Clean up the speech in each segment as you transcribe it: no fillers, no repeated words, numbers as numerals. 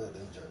wear them jerseys.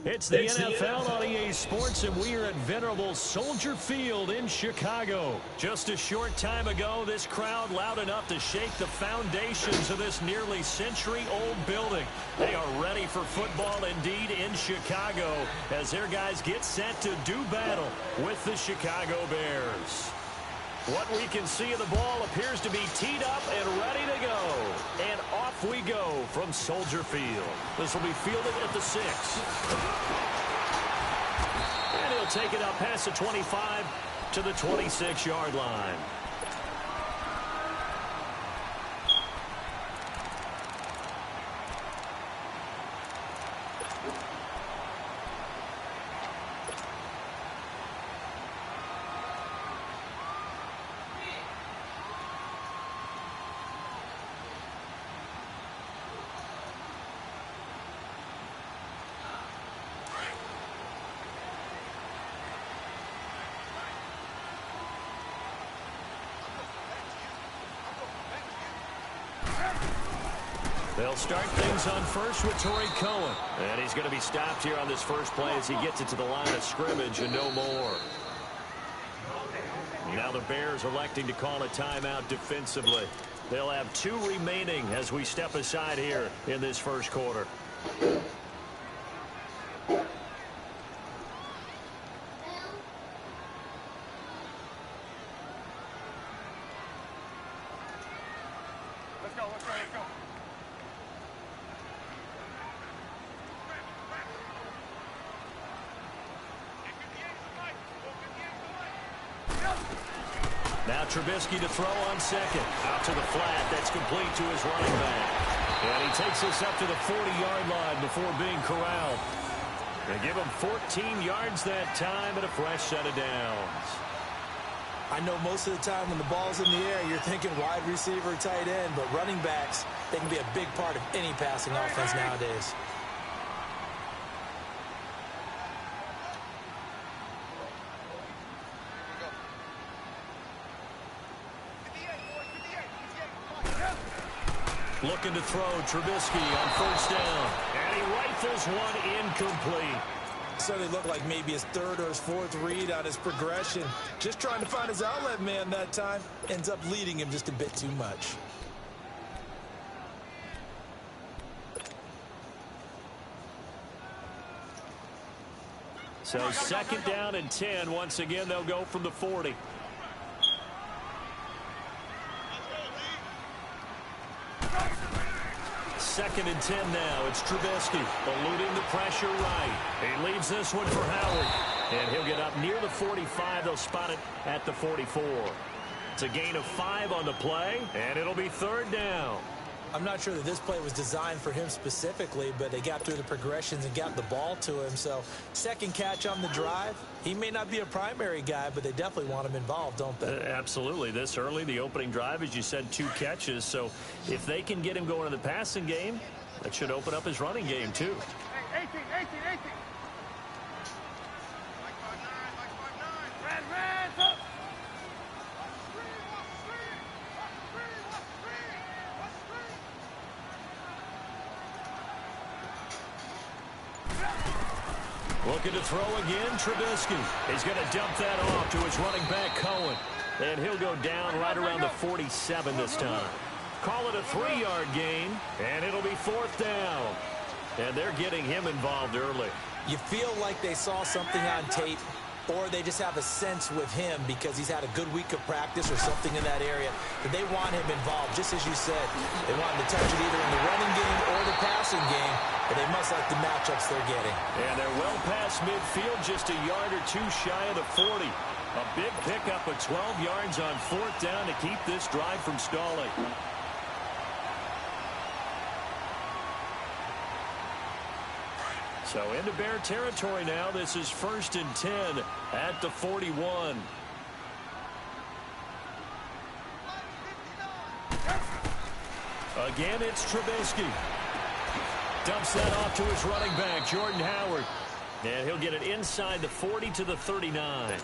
It's the NFL on EA Sports, and we are at venerable Soldier Field in Chicago. Just a short time ago, this crowd loud enough to shake the foundations of this nearly century-old building. They are ready for football indeed in Chicago as their guys get set to do battle with the Chicago Bears. What we can see of the ball appears to be teed up and ready to go. And off we go from Soldier Field. This will be fielded at the 6. And he'll take it up past the 25 to the 26-yard line. They'll start things on first with Torrey Cohen. And he's going to be stopped here on this first play as he gets it to the line of scrimmage and no more. Now the Bears electing to call a timeout defensively. They'll have 2 remaining as we step aside here in this first quarter. Now Trubisky to throw on second. Out to the flat. That's complete to his running back. And he takes us up to the 40-yard line before being corralled. They give him 14 yards that time and a fresh set of downs. I know most of the time when the ball's in the air, you're thinking wide receiver, tight end, but running backs, they can be a big part of any passing offense nowadays. Looking to throw Trubisky on first down. And he rifles one incomplete. Certainly looked like maybe his 3rd or his 4th read on his progression. Just trying to find his outlet man that time. Ends up leading him just a bit too much. So second down and 10. Once again, they'll go from the 40. Second and 10 now. It's Trubisky eluding the pressure right. He leaves this one for Howard. And he'll get up near the 45. They'll spot it at the 44. It's a gain of 5 on the play, and it'll be 3rd down. I'm not sure that this play was designed for him specifically, but they got through the progressions and got the ball to him. So second catch on the drive. He may not be a primary guy, but they definitely want him involved, don't they? Absolutely. This early, the opening drive, as you said, 2 catches. So if they can get him going in the passing game, that should open up his running game too. 18. Red, up. Looking to throw again, Trubisky. He's going to dump that off to his running back, Cohen. And he'll go down right around the 47 this time. Call it a 3-yard gain, and it'll be 4th down. And they're getting him involved early. You feel like they saw something on tape, or they just have a sense with him because he's had a good week of practice or something in that area that they want him involved, just as you said. They want him to touch it either in the running game or the passing game, but they must like the matchups they're getting. And they're well past midfield, just a yard or two shy of the 40. A big pickup of 12 yards on 4th down to keep this drive from stalling. So into Bear territory now. This is 1st and 10 at the 41. Again, it's Trubisky. Dumps that off to his running back, Jordan Howard. And he'll get it inside the 40 to the 39.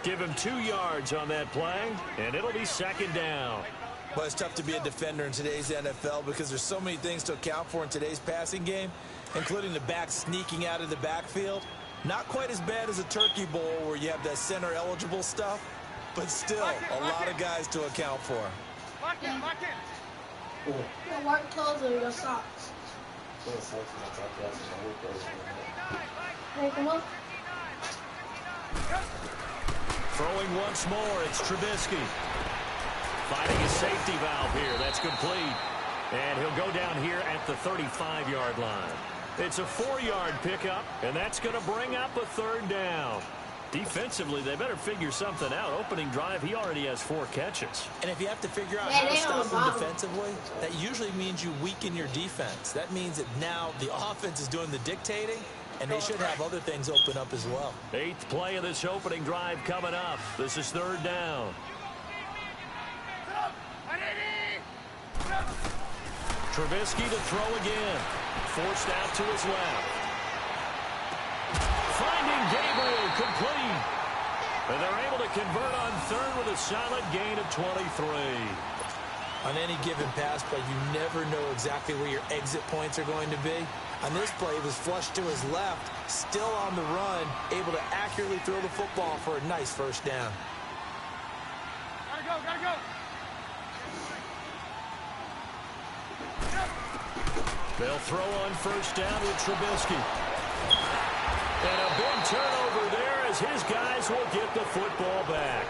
Give him 2 yards on that play, and it'll be 2nd down. Well, it's tough to be a defender in today's NFL because there's so many things to account for in today's passing game, including the back sneaking out of the backfield. Not quite as bad as a turkey bowl where you have that center-eligible stuff, but still a lot of guys to account for. Lock in. Your work clothes or your socks? Hey, come on. Throwing once more, it's Trubisky. Finding a safety valve here. That's complete. And he'll go down here at the 35-yard line. It's a 4-yard pickup, and that's going to bring up a 3rd down. Defensively, they better figure something out. Opening drive, he already has 4 catches. And if you have to figure out how to stop them defensively, that usually means you weaken your defense. That means that now the offense is doing the dictating, and they should have other things open up as well. 8th play of this opening drive coming up. This is 3rd down. Trubisky to throw again. Forced out to his left. Finding Gabriel complete. And they're able to convert on 3rd with a solid gain of 23. On any given pass play, you never know exactly where your exit points are going to be. On this play, it was flushed to his left, still on the run, able to accurately throw the football for a nice 1st down. Gotta go. They'll throw on 1st down with Trubisky. And a big turnover there as his guys will get the football back.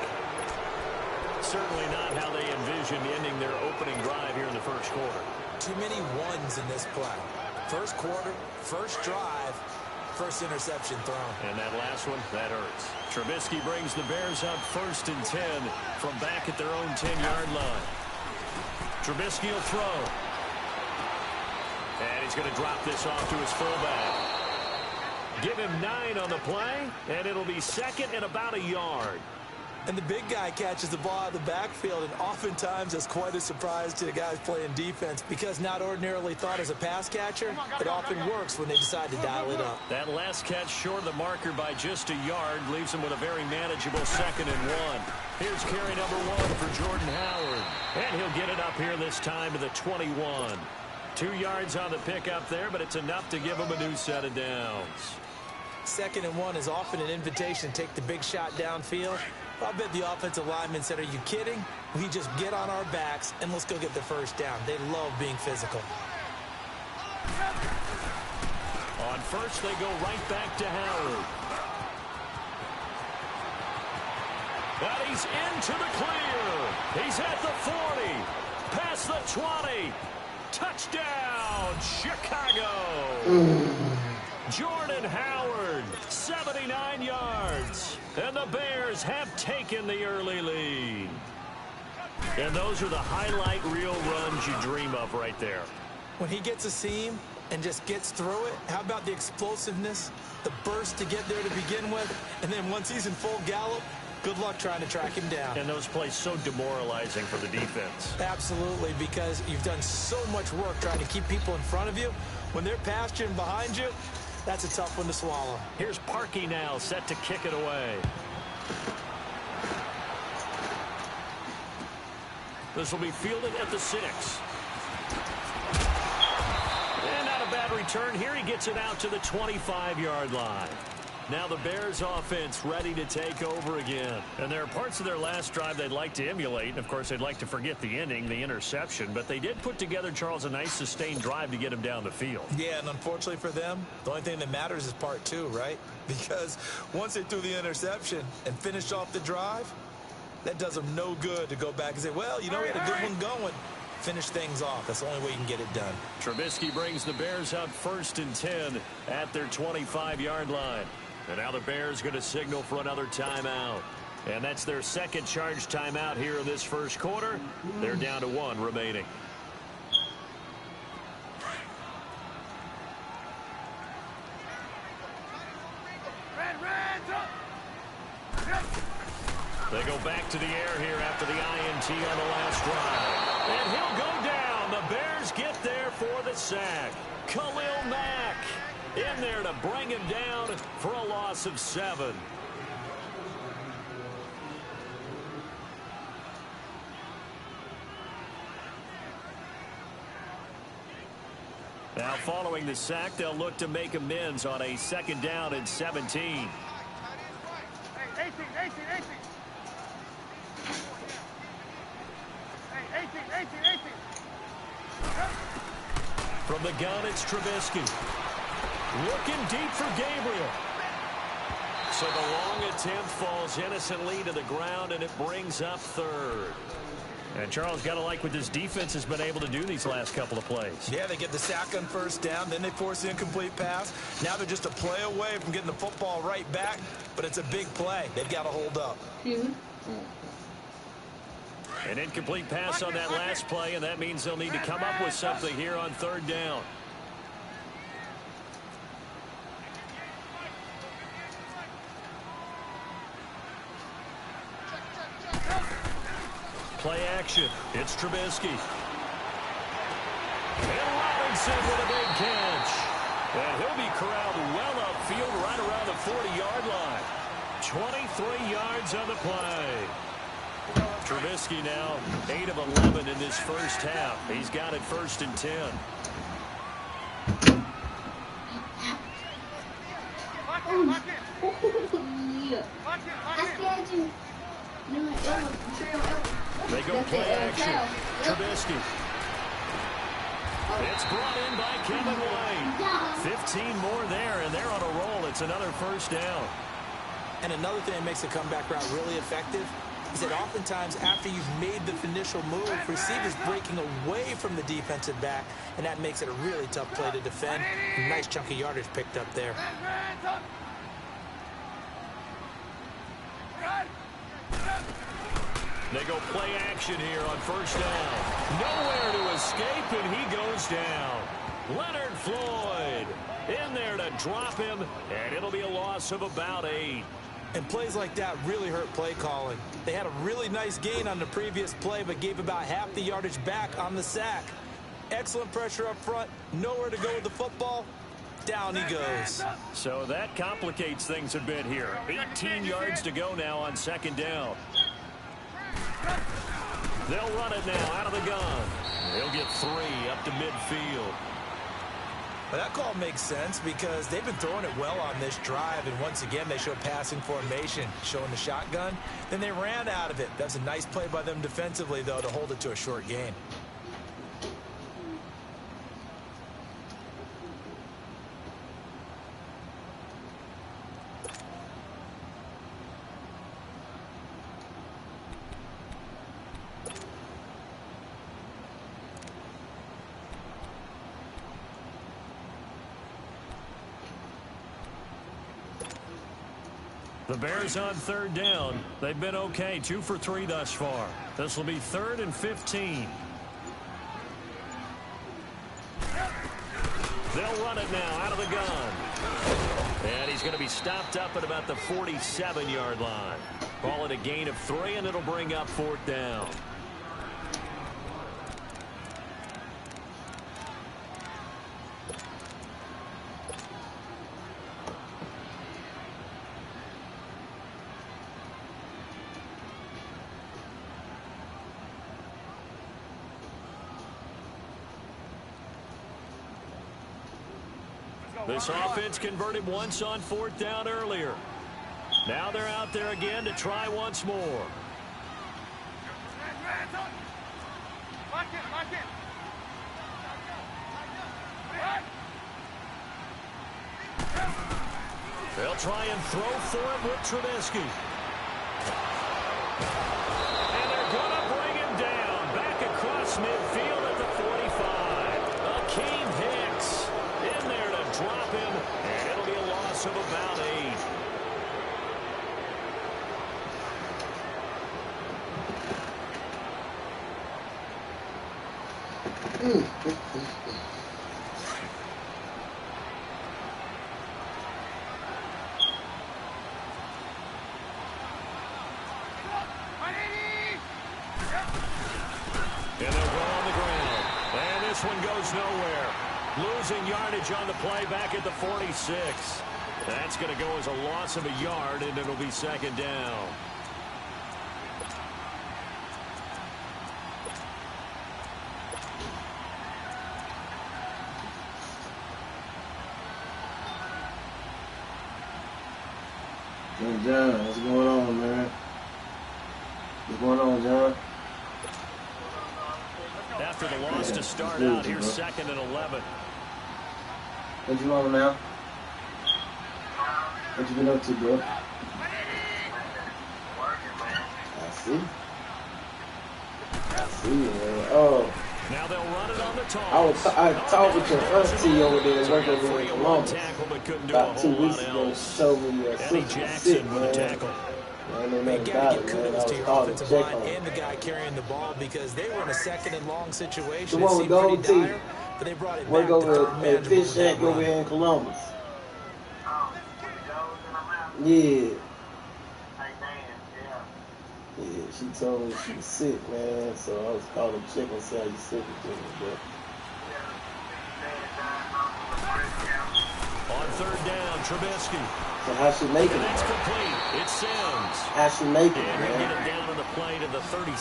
Certainly not how they envisioned ending their opening drive here in the 1st quarter. Too many ones in this play. 1st quarter, 1st drive, 1st interception thrown. And that last one, that hurts. Trubisky brings the Bears up 1st and 10 from back at their own 10-yard line. Trubisky will throw. And he's going to drop this off to his fullback. Give him 9 on the play, and it'll be 2nd and about a yard. And the big guy catches the ball out of the backfield, and oftentimes it's quite a surprise to the guys playing defense because not ordinarily thought as a pass catcher, it often works when they decide to dial it up. That last catch short of the marker by just a yard leaves him with a very manageable 2nd and 1. Here's carry number 1 for Jordan Howard. And he'll get it up here this time to the 21. 2 yards on the pickup there, but it's enough to give him a new set of downs. 2nd and 1 is often an invitation to take the big shot downfield. I bet the offensive linemen said, are you kidding? We just get on our backs and let's go get the 1st down. They love being physical. On 1st, they go right back to Howard. But he's into the clear. He's at the 40. Past the 20. Touchdown, Chicago. Jordan Howard, 79 yards. And the Bears have taken the early lead. And those are the highlight reel runs you dream of right there. When he gets a seam and just gets through it, how about the explosiveness, the burst to get there to begin with, and then once he's in full gallop, good luck trying to track him down. And those plays so demoralizing for the defense. Absolutely, because you've done so much work trying to keep people in front of you. When they're past you and behind you, that's a tough one to swallow. Here's Parkey now, set to kick it away. This will be fielded at the 6. And not a bad return here. He gets it out to the 25-yard line. Now the Bears offense ready to take over again. And there are parts of their last drive they'd like to emulate. And, of course, they'd like to forget the ending, the interception. But they did put together, Charles, a nice sustained drive to get him down the field. Yeah, and unfortunately for them, the only thing that matters is part 2, right? Because once they threw the interception and finished off the drive, that does them no good to go back and say, well, you know, we had a good one going. Finish things off. That's the only way you can get it done. Trubisky brings the Bears up 1st and 10 at their 25-yard line. And now the Bears going to signal for another timeout. And that's their second charge timeout here in this first quarter. They're down to 1 remaining. They go back to the air here after the INT on the last drive. And he'll go down. The Bears get there for the sack. Khalil Mack in there to bring him down for a loss of 7. Now following the sack, they'll look to make amends on a 2nd down and 17. Hey, 18. Hey, 18. From the gun, it's Trubisky. Looking deep for Gabriel. So the long attempt falls innocently to the ground, and it brings up 3rd. And Charles, got to like what this defense has been able to do these last couple of plays. Yeah, they get the sack on 1st down, then they force the incomplete pass. Now they're just a play away from getting the football right back, but it's a big play. They've got to hold up. An incomplete pass on that last play, and that means they'll need to come up with something here on 3rd down. Play action. It's Trubisky. And Robinson with a big catch. And he'll be corralled well upfield right around the 40-yard line. 23 yards on the play. Trubisky now 8 of 11 in this first half. He's got it 1st and 10. They go play action. Trubisky. It's brought in by Kevin White. 15 more there, and they're on a roll. It's another 1st down. And another thing that makes the comeback route really effective is that oftentimes after you've made the initial move, receivers breaking away from the defensive back, and that makes it a really tough play to defend. A nice chunk of yardage picked up there. They go play action here on 1st down. Nowhere to escape, and he goes down. Leonard Floyd in there to drop him, and it'll be a loss of about 8. And plays like that really hurt play calling. They had a really nice gain on the previous play, but gave about half the yardage back on the sack. Excellent pressure up front. Nowhere to go with the football. Down he goes. So that complicates things a bit here. 18 yards to go now on 2nd down. They'll run it now out of the gun. They'll get 3 up to midfield. But that call makes sense because they've been throwing it well on this drive, and once again they show passing formation, showing the shotgun. Then they ran out of it. That's a nice play by them defensively, though, to hold it to a short gain. The Bears on 3rd down. They've been okay, 2 for 3 thus far. This will be 3rd and 15. They'll run it now out of the gun. And he's going to be stopped up at about the 47-yard line. Call it a gain of 3, and it'll bring up 4th down. Let's This offense converted once on 4th down earlier. Now they're out there again to try once more. Lock in, lock in. They'll try and throw for it with Trubisky. And they're going to bring him down. Back across midfield at the 45. Akeem Hicks in there to drop him. And it'll be a loss of about 8. And they'll go on the ground. And this one goes nowhere. Losing yardage on the play back at the 46. That's going to go as a loss of a yard, and it'll be 2nd down. Hey, John, what's going on, man? What's going on, John? After the loss to start out, here's 2nd and 11. What you on now? What you been up to, bro? I see, man. Oh. Now they'll run it on the toss. I talked with your auntie over there working over in Columbus about 2 weeks ago. She told me sister sick, man. They got to give kudos to your offensive line and the guy carrying the ball because they were in a 2nd and long situation. The one with Gold T. But they brought it work back over to at Fish Shack over here in Columbus. Yeah. Yeah, she told me she was sick, man. So I was calling to check and see how you sick with me, On 3rd down, Trubisky. So how she making it? That's complete. It's Sims. How she making it, And man? get it down on the play to the 37.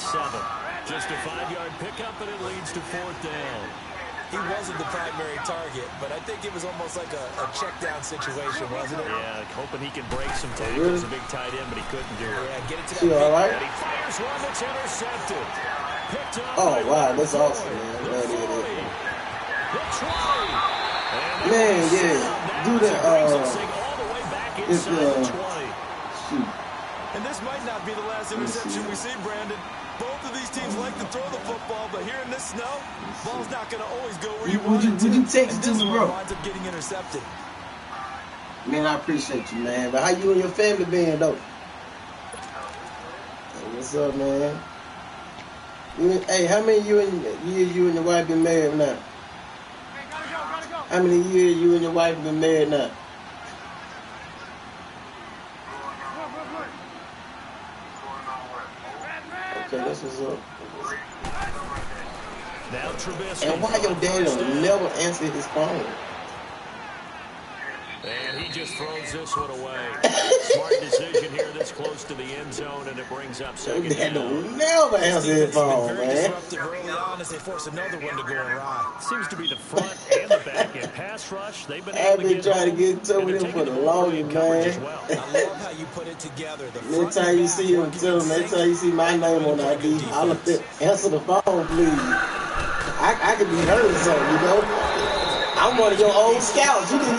Just a 5-yard pickup, and it leads to 4th down. He wasn't the primary target, but I think it was almost like a check down situation, wasn't it? Yeah, hoping he can break some tackles. A big tight end, but he couldn't do it. Yeah, get it to that. She all right? And he fires one that's intercepted. Picked up. Oh, wow, that's awesome, man. Glad to hear that. Man, yeah. Do the, shoot. And this might not be the last interception we see, Brandon. Both of these teams like to throw the football, but here in this snow, ball's not going to always go where you want it to. Would you text it to me, bro? Winds up getting intercepted. Man, I appreciate you, man. But how you and your family been, though? Hey, what's up, man? Hey, how many years you and your wife been married now? Hey, gotta go. How many years you and your wife been married now? Okay, that's what's up. Now Trubisky. And why your daddy don't never answer his phone? And he just throws this one away. Smart decision here this close to the end zone, and it brings up 2nd Your dad down. don't never answer his phone, Very man. disruptive early on as they force another one to go awry. Seems to be the front and the back end pass rush. They've been I've able to been get trying to home, get in touch and with they're him for taking the the ball in longest, coverage man. as well. I love how you put it together. The front Next time and you back see him, working tell him, in next sync. time you see my name on ID, I'll answer the phone, please. I could be hurt or something, you know? I'm one of your old scouts. You can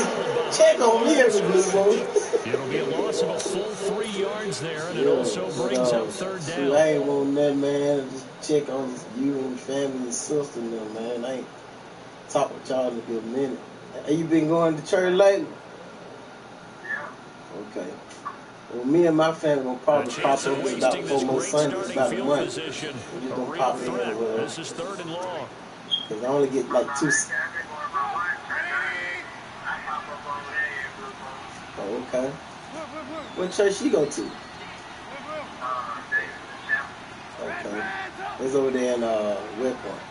check on me every blue moon. It'll be a loss of a full 3 yards there, and it also brings up 3rd down. I ain't want nothing, man. Just check on you and your family and sister and them, man. I ain't talking with y'all in a good minute. Have you been going to church lately? Yeah. Okay. Well, me and my family gonna probably pop up in about 4 more Sundays, about a month. We're just gonna pop in or whatever. This is 3rd and long. Because I only get like 2. Oh, okay. What church she go to? Okay. It's over there in West Point.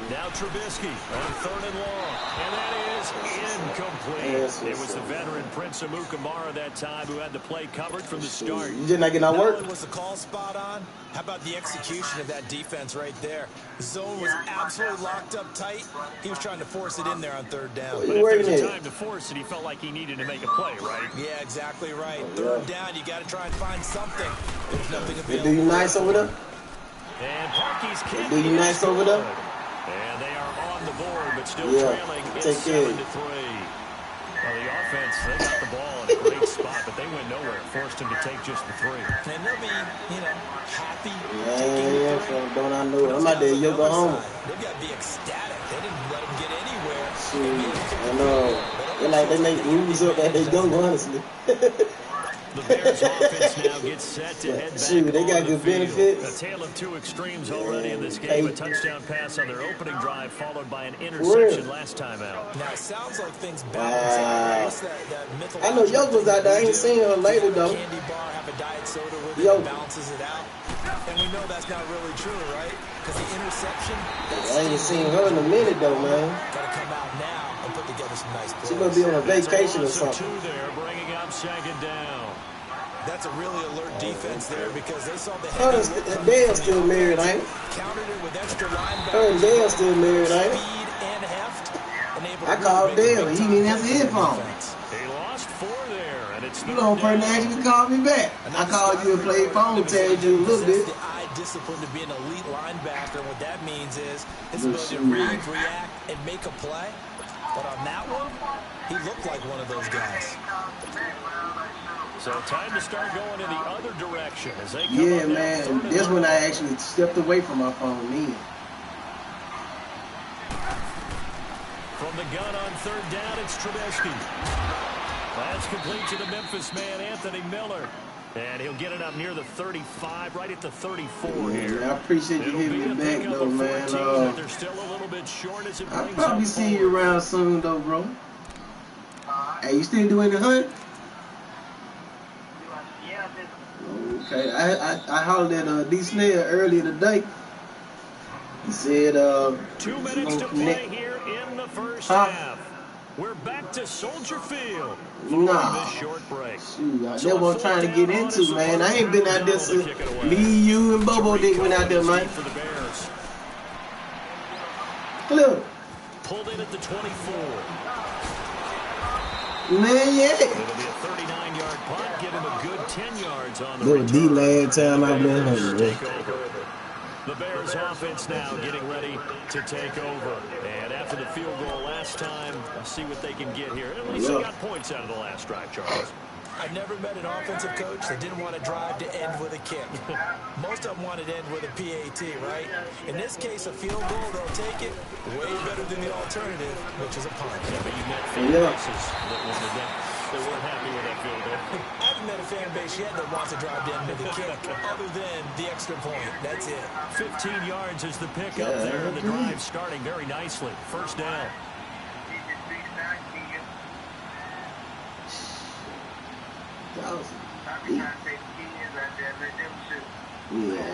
Now Trubisky on 3rd and long. And that is incomplete. It was the veteran Prince Amukamara that time who had the play covered from the start. You did not get no work? Was the call spot on? How about the execution of that defense right there? The zone was absolutely locked up tight. He was trying to force it in there on 3rd down. But if there's a time to force it, he felt like he needed to make a play, right? Yeah, exactly right. 3rd down, you got to try and find something. There's nothing available. Do you nice over there? And Parkey's kick. Do you nice over there? And they are on the board, but still trailing. It's 7-3. Well, the offense, they got the ball in a great spot, but they went nowhere. Forced him to take just the 3. And they'll be, happy. Yeah, don't I know it? I'm out there, Yokohama. They've got to be ecstatic. They didn't let him get anywhere. I know. They're like, they make moves up that they don't, honestly. The Bears offense now gets set to head back. They got good benefits. A tale of two extremes already in this game. A touchdown pass on their opening drive, followed by an interception last time out. Now it sounds like things balance out. I know Yoke was out there. I ain't seen her lately though. Candy bar, have a diet soda with it, balances it out. And we know that's not really true, right? Because the interception. I ain't seen her in a minute though, man. Got to come out now and put together some nice plays. She gonna be on a vacation or something. Two there, bringing up 2nd down. That's a really alert defense there because they saw the head. Dale still married, ain't he? Countered it with extra linebackers. Her and Dale still married, ain't he? Speed and heft. I called Dale. He didn't have the headphones. They lost 4 there, and it's you know, person actually called me back. I called you and played phone, tagged you a little bit. The eye discipline to be an elite linebacker. And what that means is his ability to read, react, and make a play. But on that one, he looked like one of those guys. So time to start going in the other direction as they come yeah, man. This one I actually stepped away from my phone then. From the gun on 3rd down, it's Trubisky. That's complete to the Memphis man, Anthony Miller. And he'll get it up near the 35, right at the 34 here. I appreciate you hitting me back, though, man. They're still a little bit short as it I'll brings probably see you around soon, though, bro. Hey, you still doing the hunt? Okay, I hollered at D. Snell earlier today. He said, 2 minutes to play here in the first half. We're back to Soldier Field. Nah. Short break. Shoot, that's what I'm trying to get into, man. I ain't been out there since me, you, and Bobo Dick went out there, man. For the Bears. Look. Pulled in at the 24. Man, yeah. It'll be a 39-yard punt, give him a good 10 yards on the return. The last time I've been here. The Bears offense now getting ready to take over. And after the field goal last time, let's see what they can get here. At least they got points out of the last drive, Charles. I've never met an offensive coach that didn't want to drive to end with a kick. Most of them wanted to end with a PAT, right? In this case, a field goal, they'll take it way better than the alternative, which is a punt. Yeah, but you met fan bases that weren't happy with that field goal. I haven't met a fan base yet that wants to drive to end with a kick, other than the extra point. That's it. 15 yards is the pickup there, and the drive starting very nicely. First down. Yeah,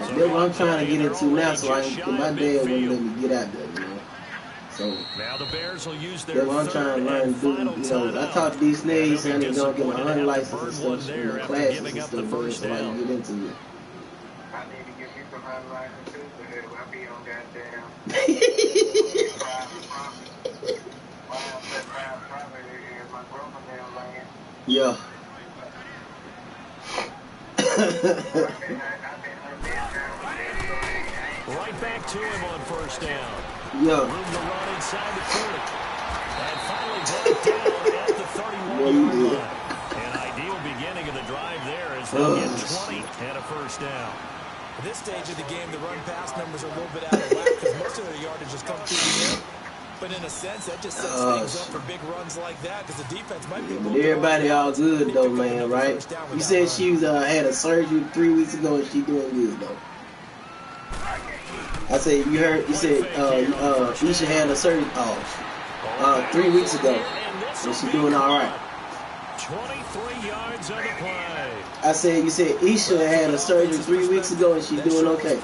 that's what I'm trying to get into now, so my dad won't let me get out there, you know. So now the Bears will use their that's what I'm trying to learn to do. You know, I talked to these niggas saying they're gonna get my unlicensed and stuff, you know, classes and stuff, but so I can get into it. I need to get me some unlicensed too, but I'll be on goddamn. Yeah. Right back to him on first down. Yeah. Room to run inside the 40. And finally brought down at the 31-yard line. An ideal beginning of the drive there as they'll get 20 and a first down. At this stage of the game, the run-pass numbers are a little bit out of whack because most of their yardage has come through the air. But in a sense, that just sets things up for big runs like that because the defense might be able to. Everybody all good though, man, right? You said she was had a surgery 3 weeks ago and she doing good though. I said you said Isha had a surgery 3 weeks ago, so she doing all right. 23 yards on the play. I said you said Isha had a surgery 3 weeks ago and she's doing okay.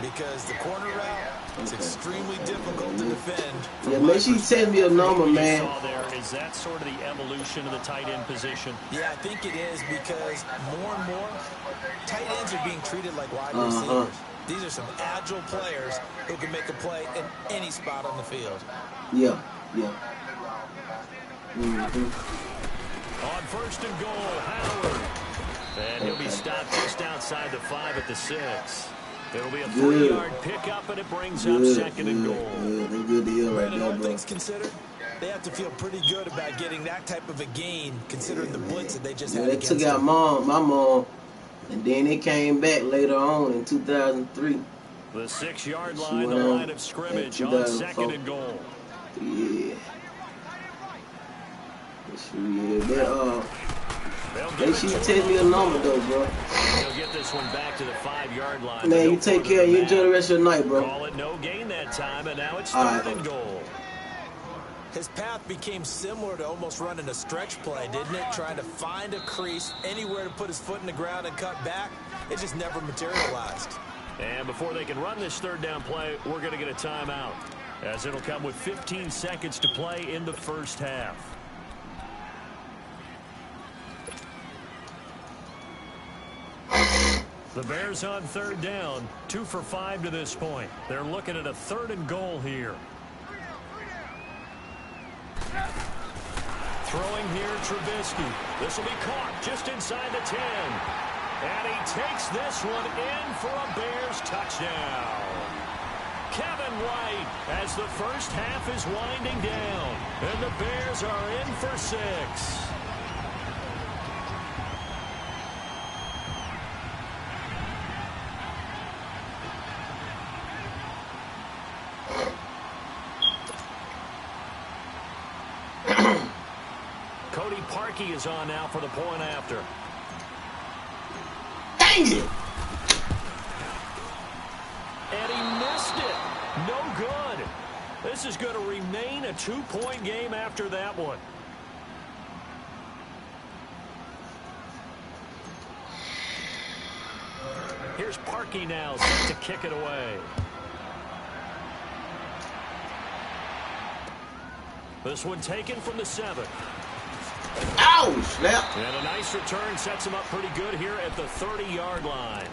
Because the corner route It's extremely difficult to defend. Yeah, make sure you tell me a number, man. Is that sort of the evolution of the tight end position? Yeah, I think it is because more and more tight ends are being treated like wide receivers. These are some agile players who can make a play in any spot on the field. Yeah. On first and goal, Howard. And he'll be stopped just outside the 5 at the 6. It'll be a 3-yard pickup, and it brings up second and goal. They're good deal right there, all bro. things considered, they have to feel pretty good about getting that type of a gain, considering the blitz that they just had against them. They took out my mom, and then they came back later on in 2003. The 6-yard line, the line of scrimmage on second and goal. Yeah. They should take me a number though, bro. He'll get this one back to the 5-yard line. Man, you take care. You enjoy the rest of the night, bro. Call it no gain that time, and now it's third and goal. His path became similar to almost running a stretch play, didn't it? Trying to find a crease, anywhere to put his foot in the ground and cut back. It just never materialized. And before they can run this third down play, we're going to get a timeout, as it'll come with 15 seconds to play in the first half. The Bears on third down, 2 for 5 to this point. They're looking at a third and goal here. Throwing here, Trubisky. This will be caught just inside the 10. And he takes this one in for a Bears touchdown. Kevin White, as the first half is winding down. And the Bears are in for 6. Cody Parkey is on now for the point after. Dang it! And he missed it. No good. This is going to remain a 2-point game after that one. Here's Parkey now set to kick it away. This one taken from the 7. Ow, snap. And a nice return sets him up pretty good here at the 30-yard line.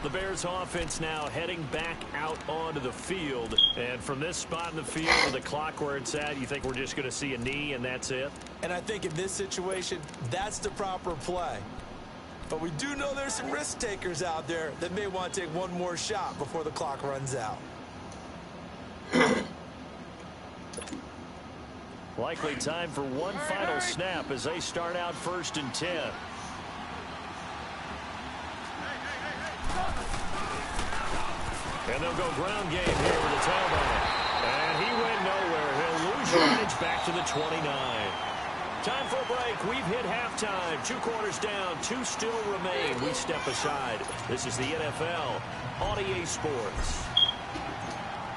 The Bears offense now heading back out onto the field. And from this spot in the field with the clock where it's at, you think we're just going to see a knee and that's it? And I think in this situation, that's the proper play. But we do know there's some risk takers out there that may want to take one more shot before the clock runs out. Likely time for one final snap as they start out first and 10. And they'll go ground game here with the tailback. And he went nowhere. He'll lose yardage back to the 29. Time for a break. We've hit halftime. 2 quarters down. 2 still remain. We step aside. This is the NFL on EA Sports.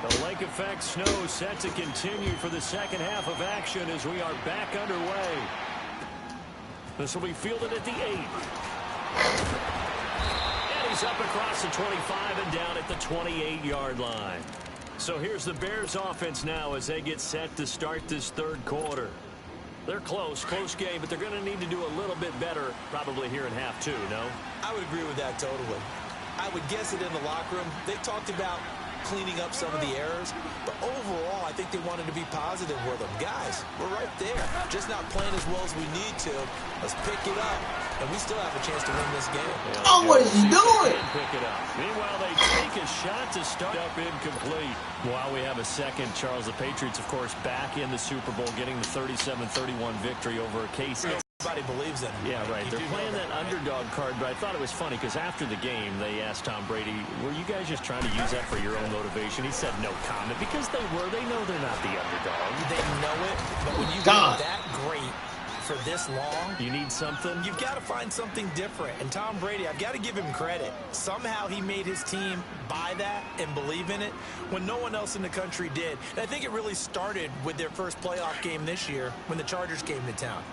The lake effect snow set to continue for the second half of action as we are back underway. This will be fielded at the 8. And he's up across the 25 and down at the 28-yard line. So here's the Bears offense now as they get set to start this third quarter. They're close game, but they're going to need to do a little bit better probably here in half 2, no? I would agree with that totally. I would guess it in the locker room. They talked about cleaning up some of the errors, but overall I think they wanted to be positive with them. Guys, we're right there, just not playing as well as we need to. Let's pick it up, and we still have a chance to win this game. Oh, what is he doing? Pick it up. Meanwhile, they take a shot to start up incomplete. While we have a second, Charles, the Patriots, of course, back in the Super Bowl, getting the 37-31 victory over KC. Everybody believes in him. Yeah, right. They're playing that underdog card, but I thought it was funny because after the game, they asked Tom Brady, were you guys just trying to use that for your own motivation? He said no comment because they were. They know they're not the underdog. They know it, but when you've been that great for this long, you need something. You've got to find something different. And Tom Brady, I've got to give him credit. Somehow he made his team buy that and believe in it when no one else in the country did. And I think it really started with their first playoff game this year when the Chargers came to town.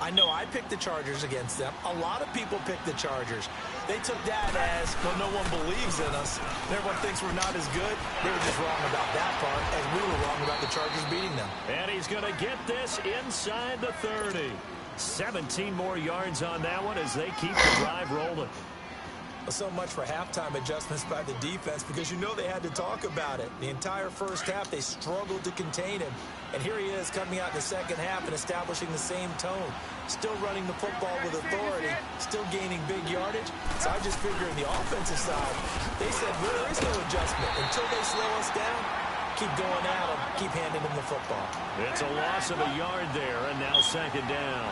I know I picked the Chargers against them. A lot of people picked the Chargers. They took that as, well, no one believes in us. Everyone thinks we're not as good. They were just wrong about that part, as we were wrong about the Chargers beating them. And he's going to get this inside the 30. 17 more yards on that one as they keep the drive rolling. So much for halftime adjustments by the defense, because you know they had to talk about it. The entire first half, they struggled to contain him. And here he is coming out in the second half and establishing the same tone. Still running the football with authority, still gaining big yardage. So I just figure on the offensive side, they said, well, there is no adjustment. Until they slow us down, keep going at them, keep handing them the football. It's a loss of a yard there, and now second down.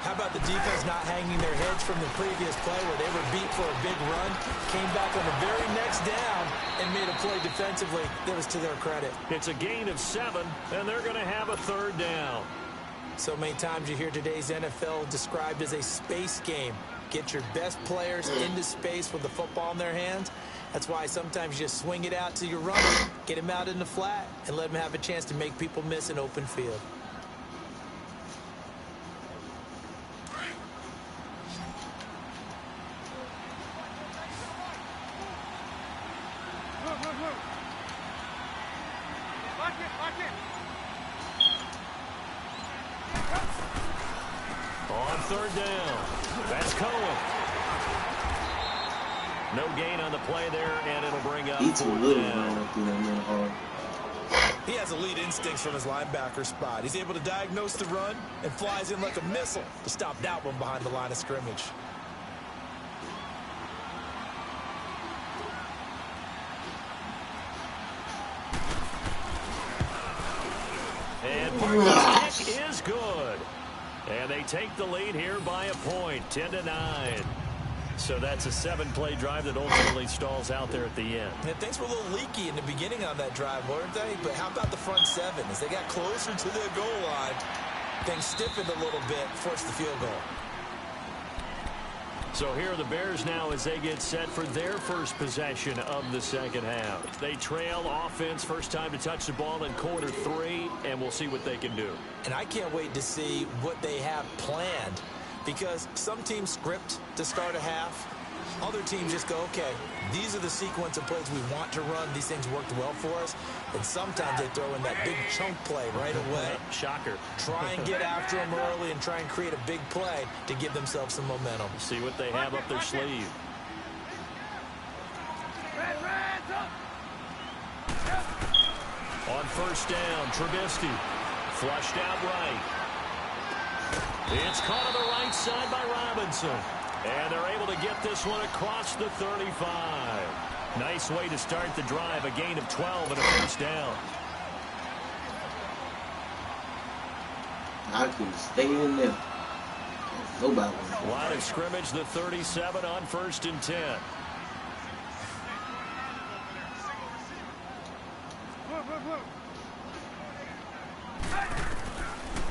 How about the defense not hanging their heads from the previous play where they were beat for a big run, came back on the very next down, and made a play defensively that was to their credit. It's a gain of 7, and they're going to have a third down. So many times you hear today's NFL described as a space game. Get your best players into space with the football in their hands. That's why sometimes you just swing it out to your runner, get him out in the flat, and let him have a chance to make people miss an open field. On third down, that's Cohen. No gain on the play there, and it'll bring up He's a fourth little down. man up in that middle hard. He has elite instincts from his linebacker spot. He's able to diagnose the run and flies in like a missile to stop that one behind the line of scrimmage. And Parker's kick is good. And they take the lead here by a point, 10-9. So that's a 7-play drive that ultimately stalls out there at the end. And things were a little leaky in the beginning on that drive, weren't they? But how about the front seven? As they got closer to the goal line, things stiffened a little bit, forced the field goal. So here are the Bears now as they get set for their first possession of the second half. They trail offense, first time to touch the ball in quarter 3, and we'll see what they can do. And I can't wait to see what they have planned, because some teams script to start a half. Other teams just go, okay, these are the sequence of plays we want to run. These things worked well for us. And sometimes they throw in that big chunk play right away. Shocker. Try and get after them early and try and create a big play to give themselves some momentum. See what they have up their sleeve. On first down, Trubisky. Flushed out right. It's caught on the right side by Robinson. And they're able to get this one across the 35. Nice way to start the drive. A gain of 12 and a first down. I can stay in there. Nobody. Line of scrimmage, the 37 on first and 10.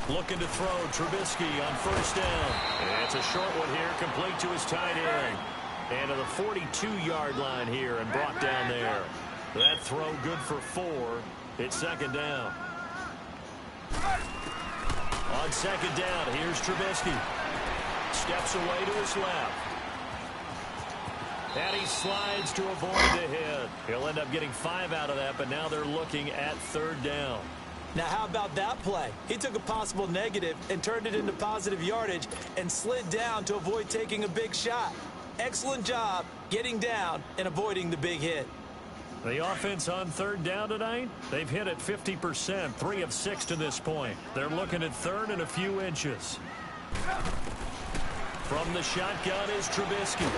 Looking to throw, Trubisky on first down. It's a short one here, complete to his tight end. And to the 42-yard line here and brought down there. That throw good for 4. It's second down. On second down, here's Trubisky. Steps away to his left. And he slides to avoid the hit. He'll end up getting 5 out of that, but now they're looking at third down. Now, how about that play? He took a possible negative and turned it into positive yardage and slid down to avoid taking a big shot. Excellent job getting down and avoiding the big hit. The offense on third down tonight, they've hit it 50%, 3 of 6 to this point. They're looking at third and a few inches. From the shotgun is Trubisky.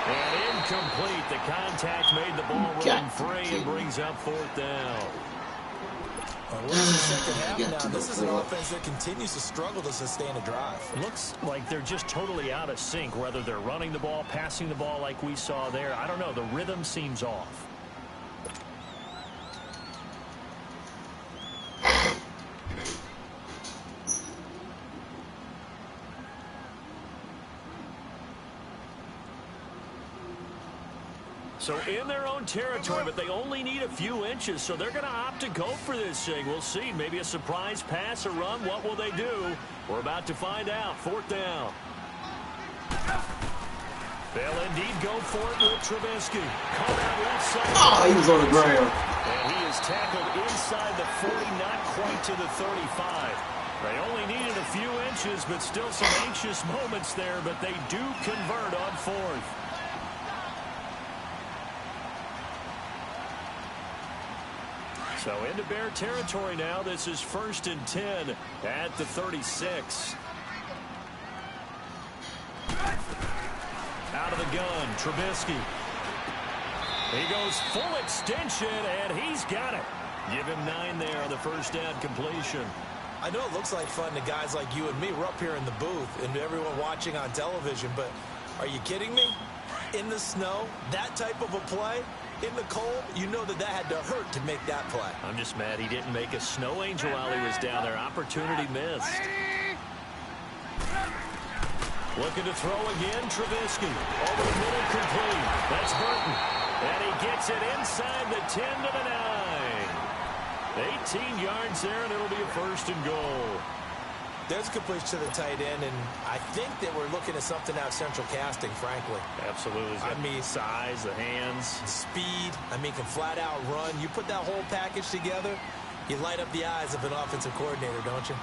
And incomplete. The contact made the ball run free and brings up fourth down. Well, the second half now. This is an offense that continues to struggle to sustain a drive. Looks like they're just totally out of sync, whether they're running the ball, passing the ball like we saw there. I don't know. The rhythm seems off. So in their own territory, but they only need a few inches, so they're going to opt to go for this thing. We'll see. Maybe a surprise pass, a run. What will they do? We're about to find out. 4th down. They'll indeed go for it with Trubisky. Caught out left side. Oh, he was on the ground. And he is tackled inside the 40, not quite to the 35. They only needed a few inches, but still some anxious moments there, but they do convert on 4th. So into Bear territory now. This is 1st and 10 at the 36. Out of the gun, Trubisky. He goes full extension, and he's got it. Give him 9 there on the first down completion. I know it looks like fun to guys like you and me. We're up here in the booth and everyone watching on television, but are you kidding me? In the snow, that type of a play, in the cold, you know that had to hurt to make that play. I'm just mad he didn't make a snow angel while he was down there. Opportunity missed. Looking to throw again, Trubisky. Over the middle, complete. That's Burton. And he gets it inside the 10 to the 9. 18 yards there, and it'll be a 1st and goal. There's a completion to the tight end, and I think that we're looking at something out of Central Casting, frankly. Absolutely. I mean, size, the hands. Speed. I mean, can flat out run. You put that whole package together, you light up the eyes of an offensive coordinator, don't you?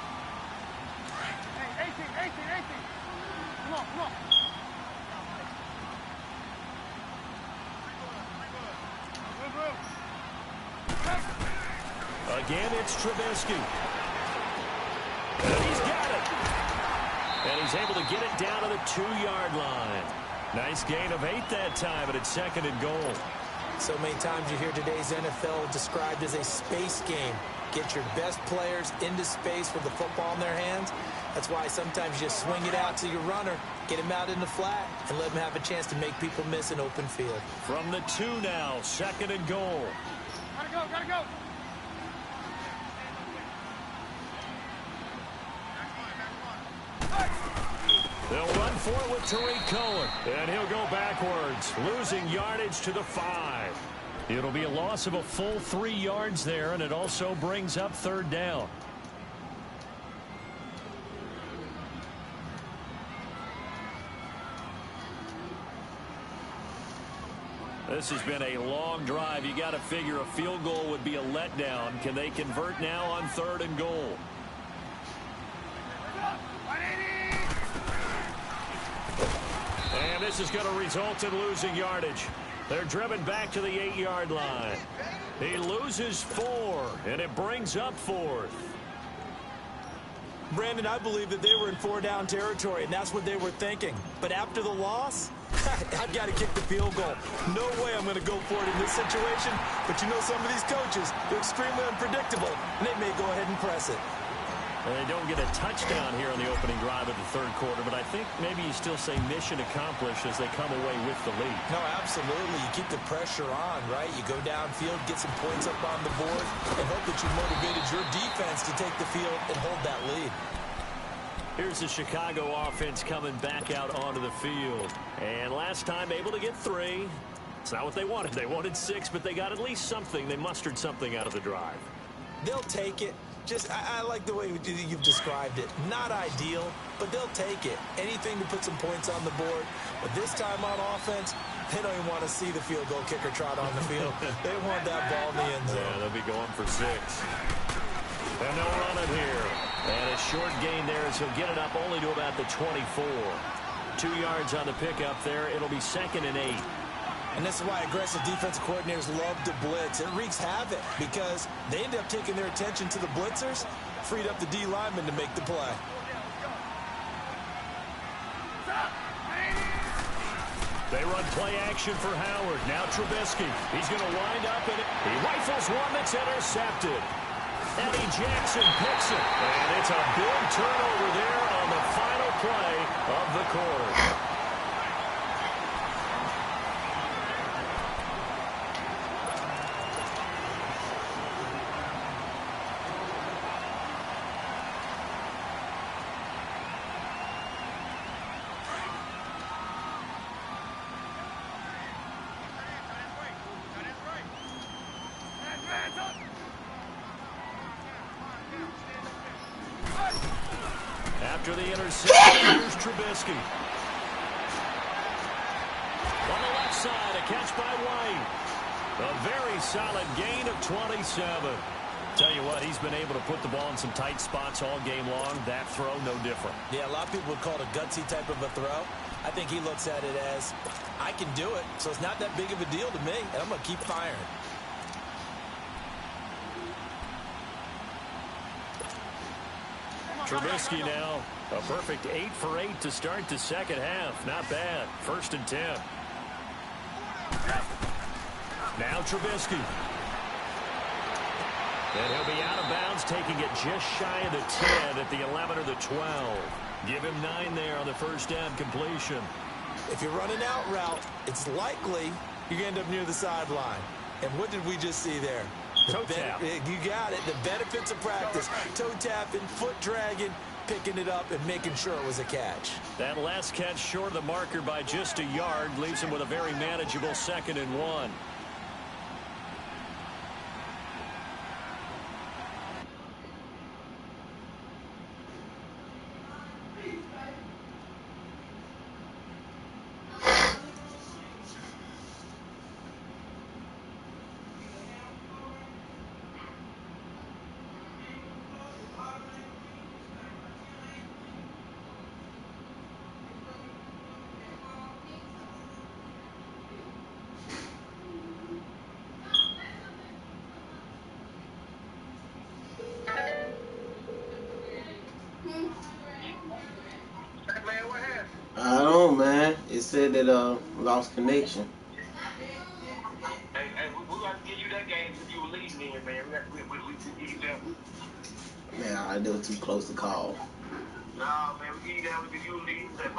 Hey, 18. Come on. Again, it's Trubisky. And he's got it. And he's able to get it down to the 2-yard line. Nice gain of 8 that time, but it's 2nd and goal. So many times you hear today's NFL described as a space game. Get your best players into space with the football in their hands. That's why sometimes you swing it out to your runner, get him out in the flat, and let him have a chance to make people miss an open field. From the 2 now, 2nd and goal. Gotta go. They'll run for it with Tariq Cohen, and he'll go backwards, losing yardage to the 5. It'll be a loss of a full 3 yards there, and it also brings up 3rd down. This has been a long drive. You got to figure a field goal would be a letdown. Can they convert now on 3rd and goal? And this is going to result in losing yardage. They're driven back to the 8-yard line. He loses 4, and it brings up 4th. Brandon, I believe that they were in 4-down territory, and that's what they were thinking. But after the loss, I've got to kick the field goal. No way I'm going to go for it in this situation. But you know, some of these coaches, they're extremely unpredictable, and they may go ahead and press it. And they don't get a touchdown here in the opening drive of the 3rd quarter, but I think maybe you still say mission accomplished as they come away with the lead. No, absolutely. You keep the pressure on, right? You go downfield, get some points up on the board, and hope that you motivated your defense to take the field and hold that lead. Here's the Chicago offense coming back out onto the field. And last time able to get 3. It's not what they wanted. They wanted 6, but they got at least something. They mustered something out of the drive. They'll take it. I like the way you've described it. Not ideal, but they'll take it. Anything to put some points on the board. But this time on offense, they don't even want to see the field goal kicker trot on the field. They want that ball in the end zone. Yeah, they'll be going for 6. And they'll run it here. And a short gain there as he'll get it up only to about the 24. 2 yards on the pickup there. It'll be 2nd and 8. And this is why aggressive defensive coordinators love to blitz. It wreaks havoc because they end up taking their attention to the blitzers, freed up the D lineman to make the play. They run play action for Howard. Now Trubisky. He's going to wind up and he rifles one that's intercepted. Eddie Jackson picks it. And it's a big turnover there on the final play of the quarter. After the interception, here's Trubisky. On the left side, a catch by White. A very solid gain of 27. Tell you what, he's been able to put the ball in some tight spots all game long. That throw, no different. Yeah, a lot of people would call it a gutsy type of a throw. I think he looks at it as, I can do it, so it's not that big of a deal to me, and I'm going to keep firing. Trubisky now, a perfect 8 for 8 to start the second half. Not bad. 1st and 10. Now Trubisky. And he'll be out of bounds, taking it just shy of the 10 at the 11 or the 12. Give him 9 there on the first down completion. If you're running out route, it's likely you're going to end up near the sideline. And what did we just see there? Toe tap. You got it. The benefits of practice. Toe tapping, foot dragging, picking it up, and making sure it was a catch. That last catch short of the marker by just a yard leaves him with a very manageable 2nd and 1. I don't know, man. It said that lost connection. Hey, we got to give you that game if you were leading in, man. We give you that. Man, I was too close to call. Nah, man, we give you that because you were leading. The thing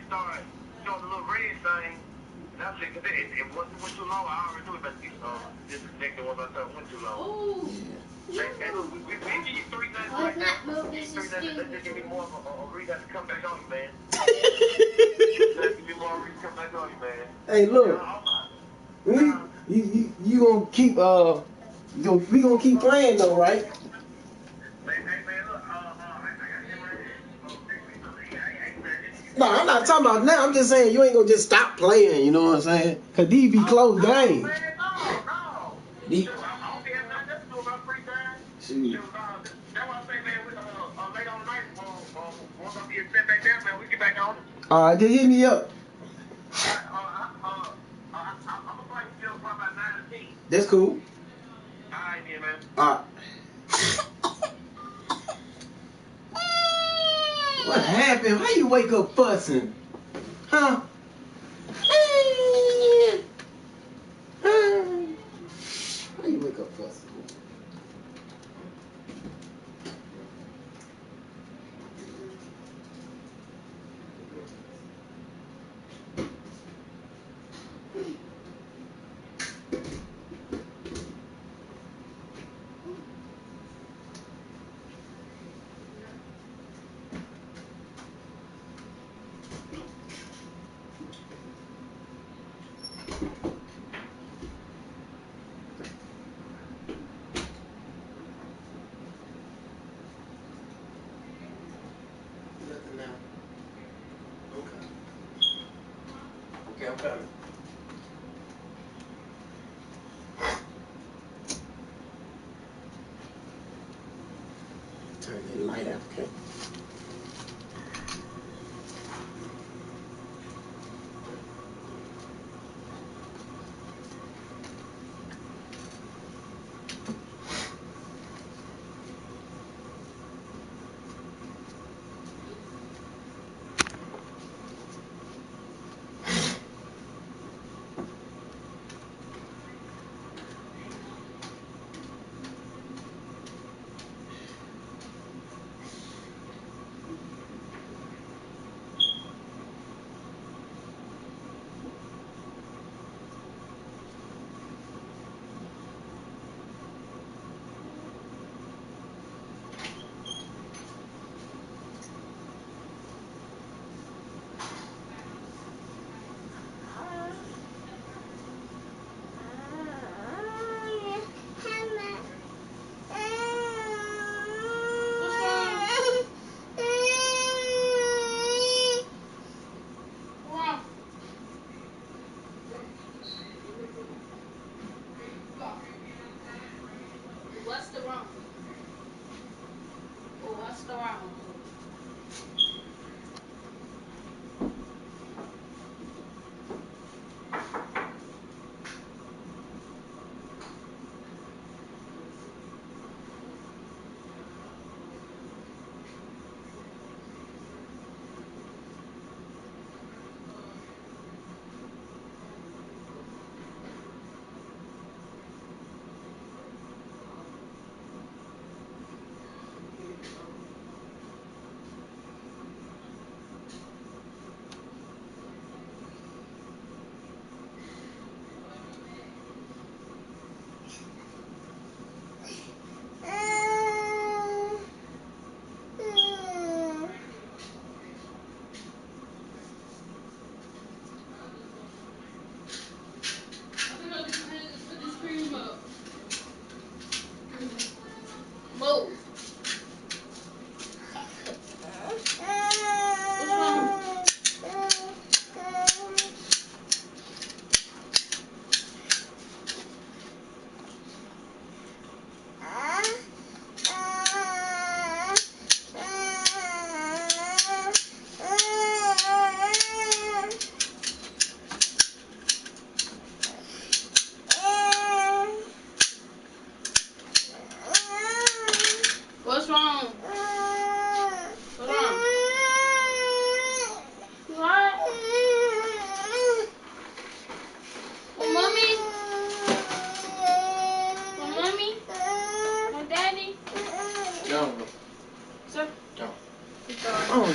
started showing the little red thing. And I said, because it wasn't too long. I already knew it about to be disconnected once I thought it went too long. Ooh. We give you 3 nights right now. Let's just give me more of a reason to come back on you, man. Let's give me more of a reason to come back on you, man. Hey, look. You gonna keep we gonna keep playing though, right? Hey, man, look, I got him right here. No, I'm not talking about now. I'm just saying you ain't gonna just stop playing. You know what I'm saying? Cause these be close games. Man, no. Shoot. That's why I say, man, late on the night, once I get set back down, man, we get back on. All right, just hit me up. I'm going to play still probably about 9 or 10. That's cool. All right, then, man. All right. What happened? Why you wake up fussing? Huh? Why you wake up fussing? Okay, I'm coming. Turn that light out, okay?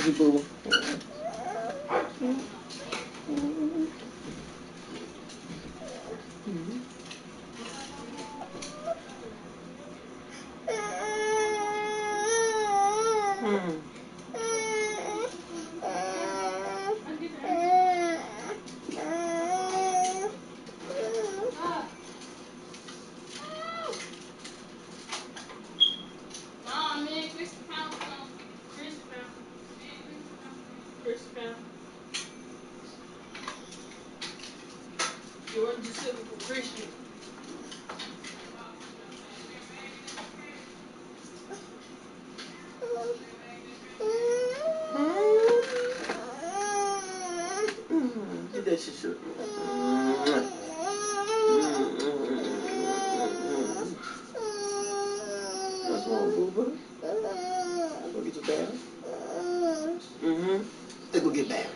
you, boo. Jordan just took it for Christian. Get that shit shirt. What's wrong, boo-boo? Go get your bath. They go get bath.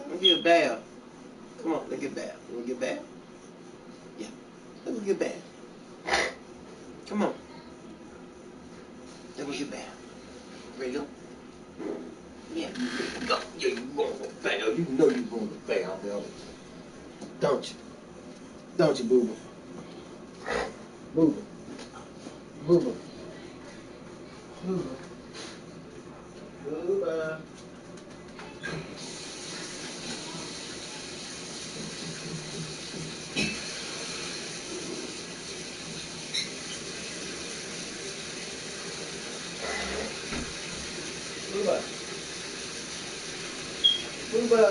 Let's get a bath. Come on, let's get bath. You want to get bath? Yeah. Let's go get bath. Come on. Let's go get bath. Ready to go? Yeah, you ready to go. Yeah, you going to bath. You know you going to bath, girl. Don't you? Don't you, boo-boo? Boo-boo. Boo-boo. Boo-boo. Boo-boo. Booba. Booba.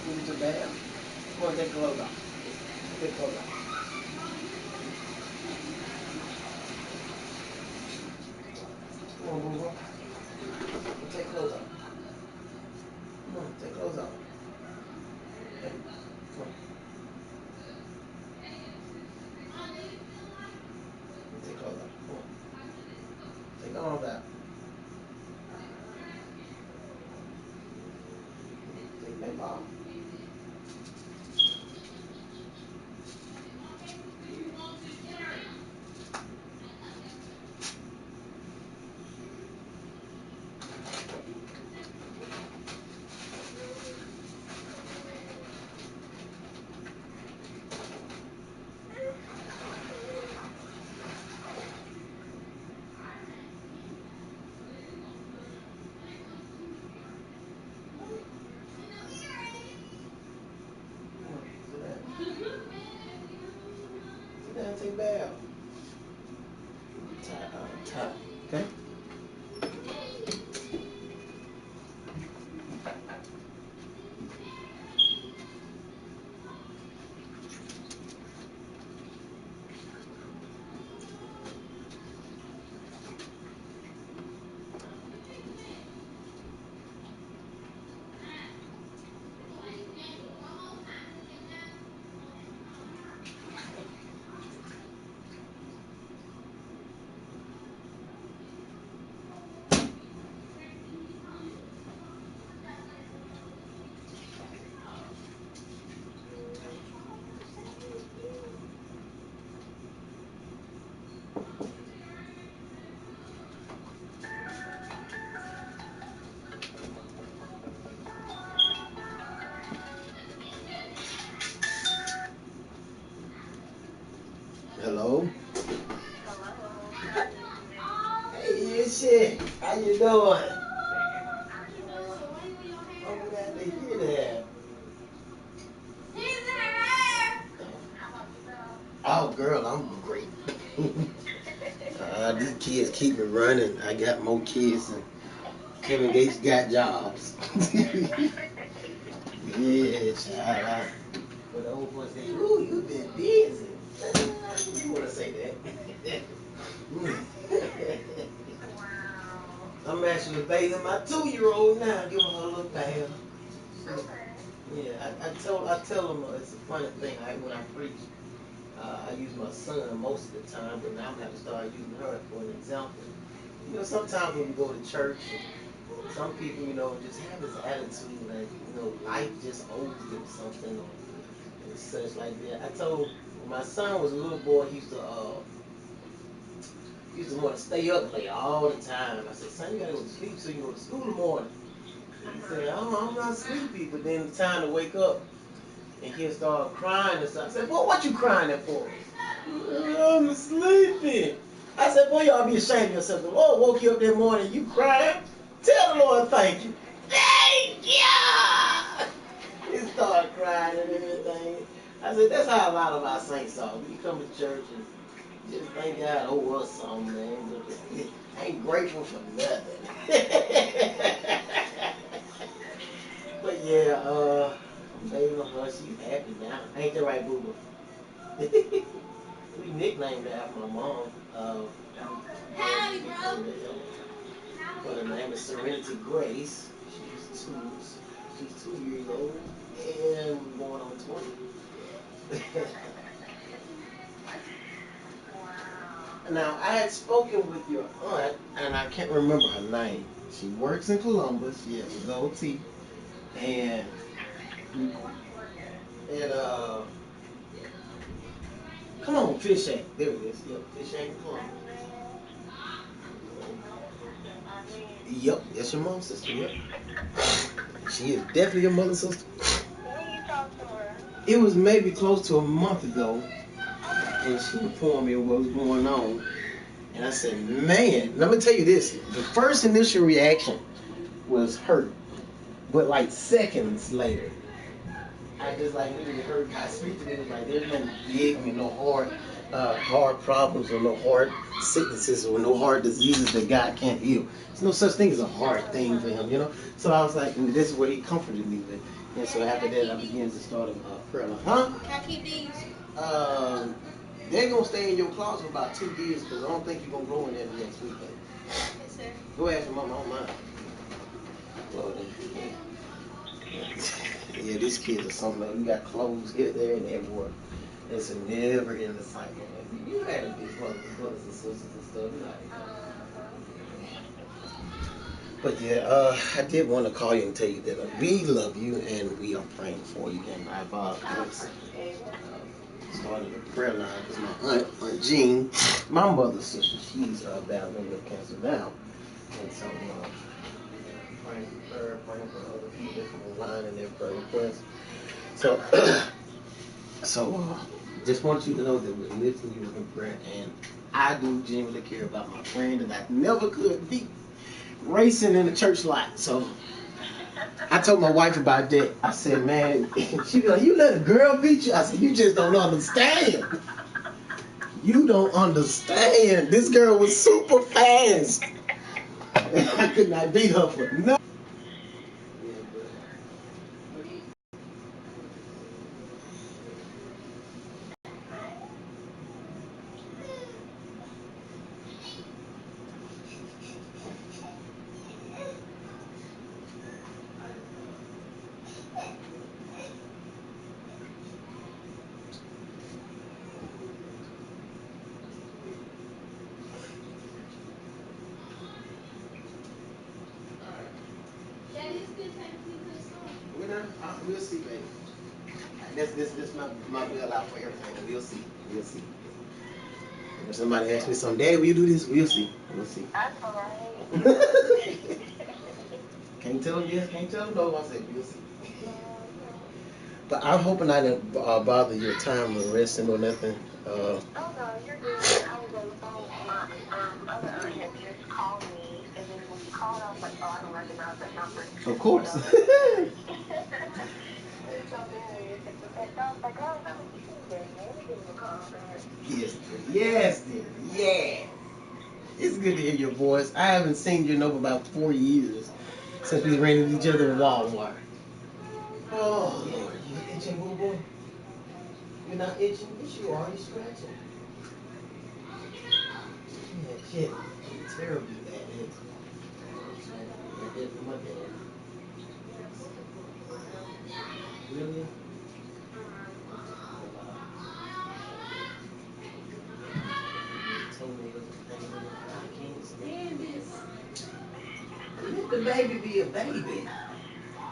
Into bed. Come on, take clothes off. Take clothes off. Come on, boo-boo. Take clothes off. Come on, take clothes off. Okay. Come on. Take clothes off. Come on. Take all that. Take that off. Take a bath. Tie. Okay? Hey, shit. How you doing? I'm glad to hear that. Oh, girl, I'm great. These kids keep me running. I got more kids than Kevin Gates got jobs. Yeah, child. But the old boy say, ooh, you been busy. You want to say that? I'm actually bathing my 2-year-old now, giving her a little bath. Yeah, I tell them it's a funny thing. When I preach, I use my son most of the time, but now I'm going to start using her for an example. You know, sometimes when we go to church, some people, you know, just have this attitude like, you know, life just owes them something or such like that. I told when my son was a little boy, he used to want to stay up late all the time. I said, son, you gotta go to sleep so you can go to school in the morning. He said, I'm not sleepy, but then it's time to wake up. And he'll start crying and stuff. I said, boy, what you crying there for? I'm sleepy. I said, boy, you ought to be ashamed of yourself. The Lord woke you up that morning, you crying. Tell the Lord thank you. Thank you! He started crying and everything. I said, that's how a lot of our saints are. When you come to church and just thank God over us something, man. But I ain't grateful for nothing. But yeah, baby, her, she's happy now. Ain't that right, boo boo? We nicknamed her after my mom. Howdy, bro. But her name is Serenity Grace. She's 2 years old and going on 20. Now, I had spoken with your aunt, and I can't remember her name. She works in Columbus. She has a gold teeth. And come on, Fish Shack. There it is. Yep, Fish Shack in Columbus. Yep, that's your mom's sister. Yep. She is definitely your mother's sister. When you talk to her? It was maybe close to a month ago, and she informed me what was going on. And I said, man, let me tell you this. The first initial reaction was hurt. But like seconds later, I just like literally heard God speak to me. It was like, there's no big, no hard problems or no hard sicknesses or no hard diseases that God can't heal. There's no such thing as a hard thing for him, you know? So I was like, and this is what he comforted me with. And so after that, I began to start a prayer. Like, huh? Can I keep these? They're going to stay in your closet for about 2 years because I don't think you're going to go in there next week. Yes, sir. Go ask your mama, I don't mind. Well, yeah, these kids are something like, you got clothes here, there, and everywhere. It's a never-ending cycle. You had a big brothers and sisters and stuff, you know. But yeah, I did want to call you and tell you that we love you and we are praying for you. And I've started a prayer line with my aunt Jean, my mother's sister. She's battling with cancer now, and so praying for her, praying for other people from the line and their prayer requests. So, just want you to know that we're lifting you in prayer, and I do genuinely care about my friend, and I never could beat racing in the church lot. So I told my wife about that. I said, man, she be like, you let a girl beat you? I said, you just don't understand. You don't understand. This girl was super fast. And I could not beat her for nothing. We'll see, baby. This my bill out for everything. We'll see. We'll see. If somebody asks me something, Daddy, will you do this? We'll see. We'll see. That's all right. Can't tell them yes, can't tell them no. I said, we'll see. But I'm hoping I didn't bother your time of resting or nothing. Oh, no, you're good. I was on the phone with my Of course. Yes, dear. Yes, dear. Yeah. It's good to hear your voice. I haven't seen you in over about 4 years since we ran into each other in Walmart. Oh, Lord. You itching, boo boo? You're not itching? Yes, you are. You're scratching. Yeah, shit. It's terribly bad. It's right there for my dad. Really? Toenails and pain. I can't stand this. Let the baby be a baby.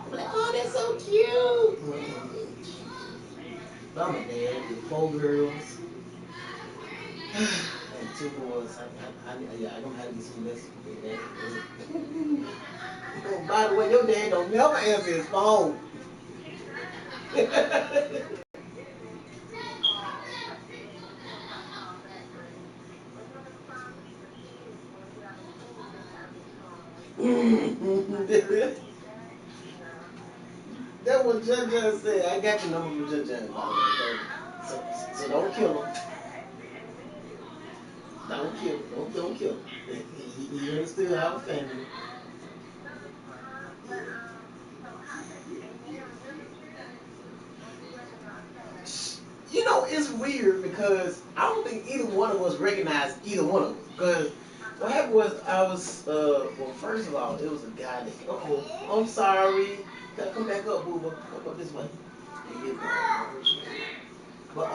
I'm like, oh, that's so cute. But I'm a dad with 4 girls and 2 boys. Yeah, I don't have these domestic dad. Oh, by the way, your dad don't never answer his phone. That's what Judge said. I got your number from Judge, by the way. So don't kill him. Don't kill him. Don't kill him. He understood how offended. You know, it's weird because I don't think either one of us recognized either one of them. Because what happened was well, first of all, it was a guy that, I'm sorry. Gotta come back up, booba. Come up this way. But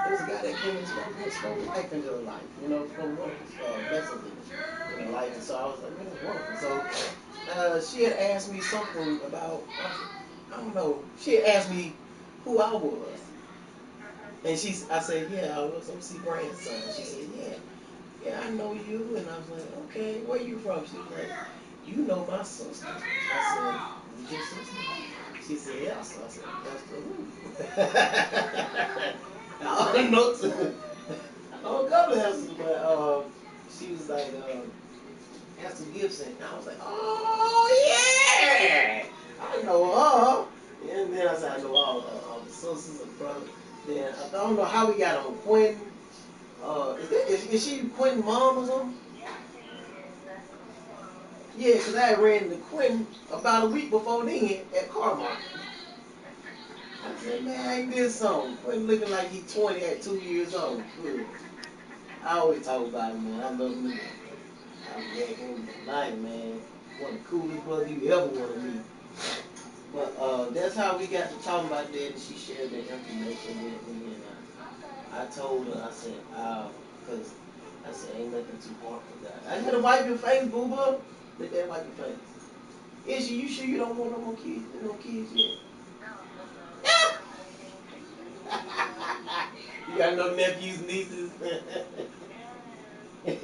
it was a guy that came and spoke life into her life, you know, from one of his blessings in her life. And so I was like, man, that's wonderful. So she had asked me something about, I don't know, she had asked me who I was. And I said, yeah, I was MC grandson. She said, yeah, I know you. And I was like, okay, where you from? She was like, you know my sister. I said, who's your sister? She said, yeah, so I said, that's the who. I don't know. I know a couple of houses, but she was like, Esther Gibson. And I was like, oh, yeah, I know her. And then I said, I know all the sisters and brothers. Then I don't know how we got on Quentin. Is she Quentin's mom or something? Yeah, because I ran into Quentin about a week before then at Carmart. I said, man, ain't this something? Quentin looking like he's 20 at 2 years old. Good. I always talk about him, man. I love him. I met him tonight, man. One of the coolest brothers you ever want to meet. But that's how we got to talking about that, and she shared that information with me. And I told her, I said, because I said, ain't nothing too hard for that. I had to wipe your face, boo boo. Let that wipe your face. Is you sure you don't want no more kids? No kids yet? You got no nephews, nieces? Hey,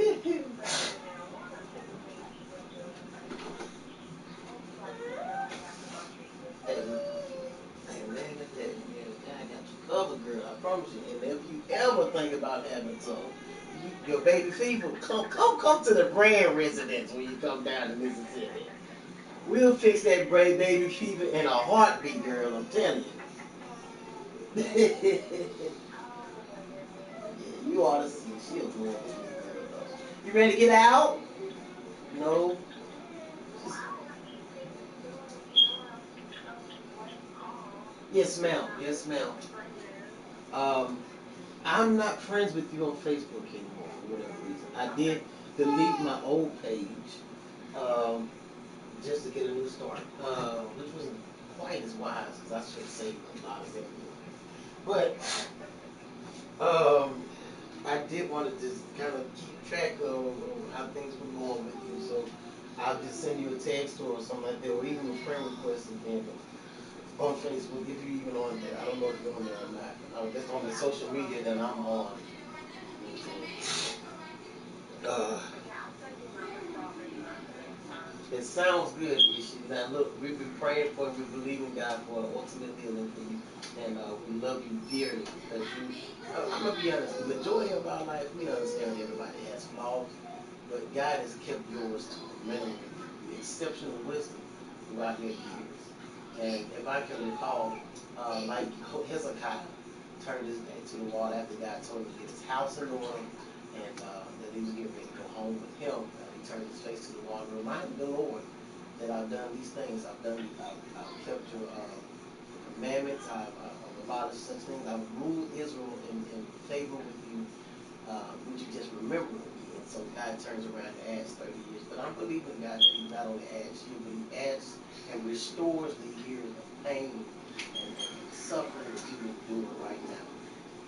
man, I got you covered, girl. I promise you. And if you ever think about having some, your baby fever, come to the brand residence when you come down to Mississippi. We'll fix that baby fever in a heartbeat, girl. I'm telling you. Yeah, you ought to see. She'll go over me, girl. You ready to get out? No. Yes, ma'am. Yes, ma'am. Um, I'm not friends with you on Facebook anymore for whatever reason. I did delete my old page just to get a new start, which wasn't quite as wise because I should have saved a lot of it. But I did want to just kind of keep track of how things were going with you. So I'll just send you a text or something like that, or even a friend request again on Facebook if you're even on there. I don't know if you're on there or not. Just on the social media that I'm on. Uh, it sounds good, Ishi. Now look, we've been praying for you, we believe in God for ultimate healing for you, and we love you dearly because I'm gonna be honest. The majority of our life, we understand everybody has flaws, but God has kept yours to a minimum. exceptional wisdom throughout their years. And if I can recall, like Hezekiah turned his back to the wall after God told him to get his house in order and that he was getting ready to go home with him. He turned his face to the wall and reminded the Lord that I've done these things. I've kept your commandments. I've abolished such things. I've ruled Israel in favor with you. Would you just remember me? And so God turns around and adds 30 years. But I'm believing God that He not only adds you, but He adds and restores the years of pain and suffering that you've been doing right now.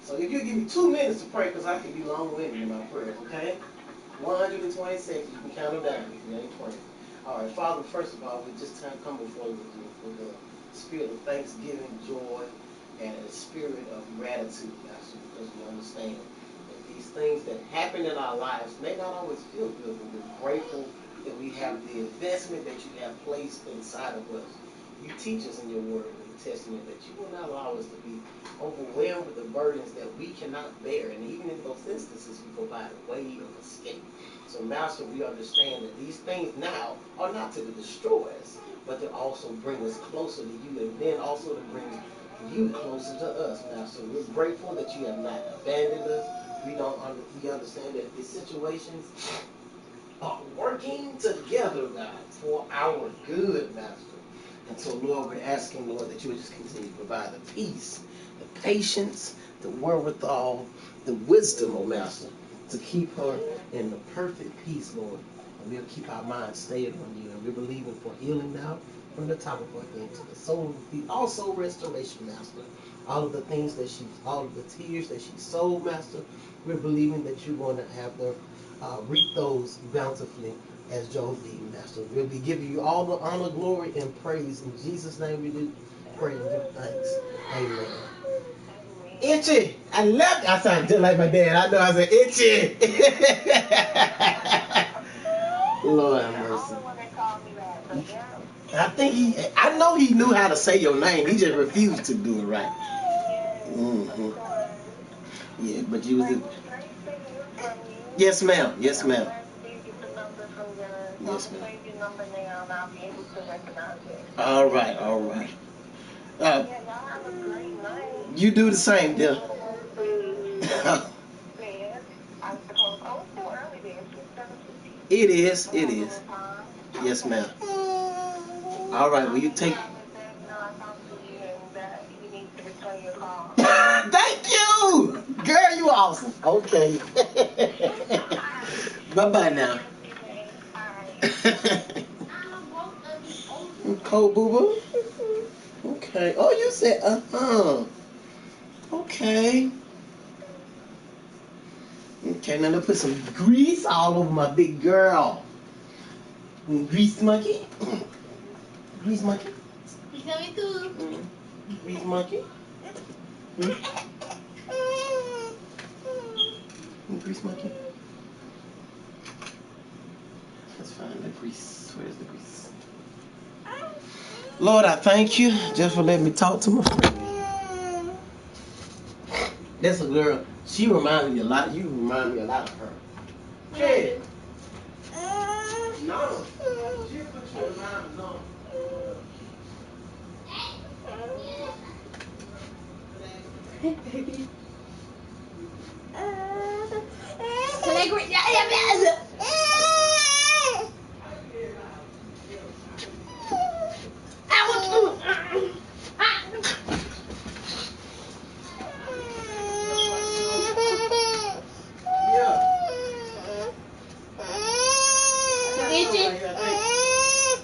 So if you give me 2 minutes to pray, because I can be long-winded in my prayers, okay? 120 seconds. You can count them down if you ain't praying. All right, Father, first of all, we just come before you with the spirit of thanksgiving, joy, and a spirit of gratitude, Master, because we understand that these things that happen in our lives may not always feel good, but we're grateful that we have the investment that you have placed inside of us. You teach us in your word in the Testament that you will not allow us to be overwhelmed with the burdens that we cannot bear. And even in those instances, you provide a way of escape. So, Master, we understand that these things now are not to destroy us, but to also bring us closer to you, and then also to bring you closer to us, Master. We're grateful that you have not abandoned us. We understand that these situations are working together, God, for our good, Master. And so, Lord, we're asking, Lord, that you would just continue to provide the peace, the patience, the wherewithal, the wisdom, oh Master, to keep her in the perfect peace, Lord. And we'll keep our minds stayed on you. And we're believing for healing now from the top of her head to the sole of the feet. Also restoration, Master. All of the things that all of the tears that she sowed, Master, we're believing that you're going to have her reap those bountifully as Job did, Master. We'll be giving you all the honor, glory, and praise. In Jesus' name we do pray and give thanks. Amen. Itchy. I love it. I sound just like my dad. I know I said itchy. Lord have mercy. I know he knew how to say your name. He just refused to do it right. Mm-hmm. Yeah, but you was Yes, ma'am. Yes, ma'am. Yes, ma'am. All right, all right. You do the same, dear. It is. It is. Yes, ma'am. All right. Will you take? Thank you, girl. You awesome. Okay. Bye bye now. Cold boo boo. Okay. Oh, you said Okay. Okay, now let's put some grease all over my big girl. Grease monkey. Grease monkey. He's coming too. Grease monkey. Grease monkey. Let's find the grease. Where's the grease? Lord, I thank you just for letting me talk to my friend. That's a girl. She reminds me a lot. You remind me a lot of her. Hey. No. She puts you in mind. No.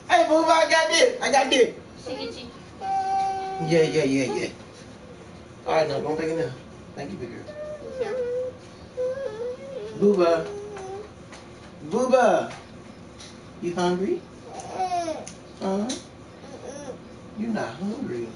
Hey, boo, I got this. I got this. Yeah. All right, now, don't take it now. Thank you, big girl. Booba. Booba. You hungry? You're not hungry.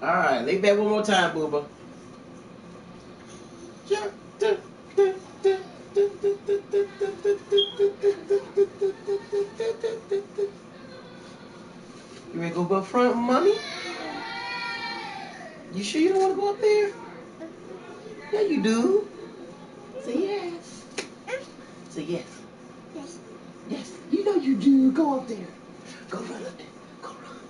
All right, lay back one more time, Booba. You ready to go up front, mommy? You sure you don't want to go up there? Yeah, you do. Say yes. Say yes. Yes. Yes, you know you do. Go up there. Go run up there. Go run.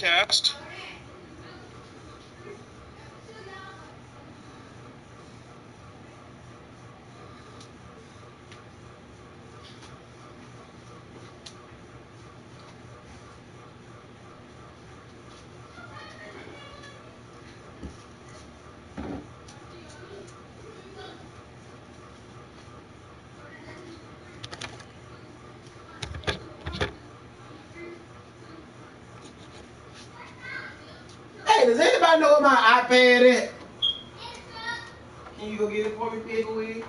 Broadcast. Hey, does anybody know where my iPad is? Can you go get it for me, Piggy?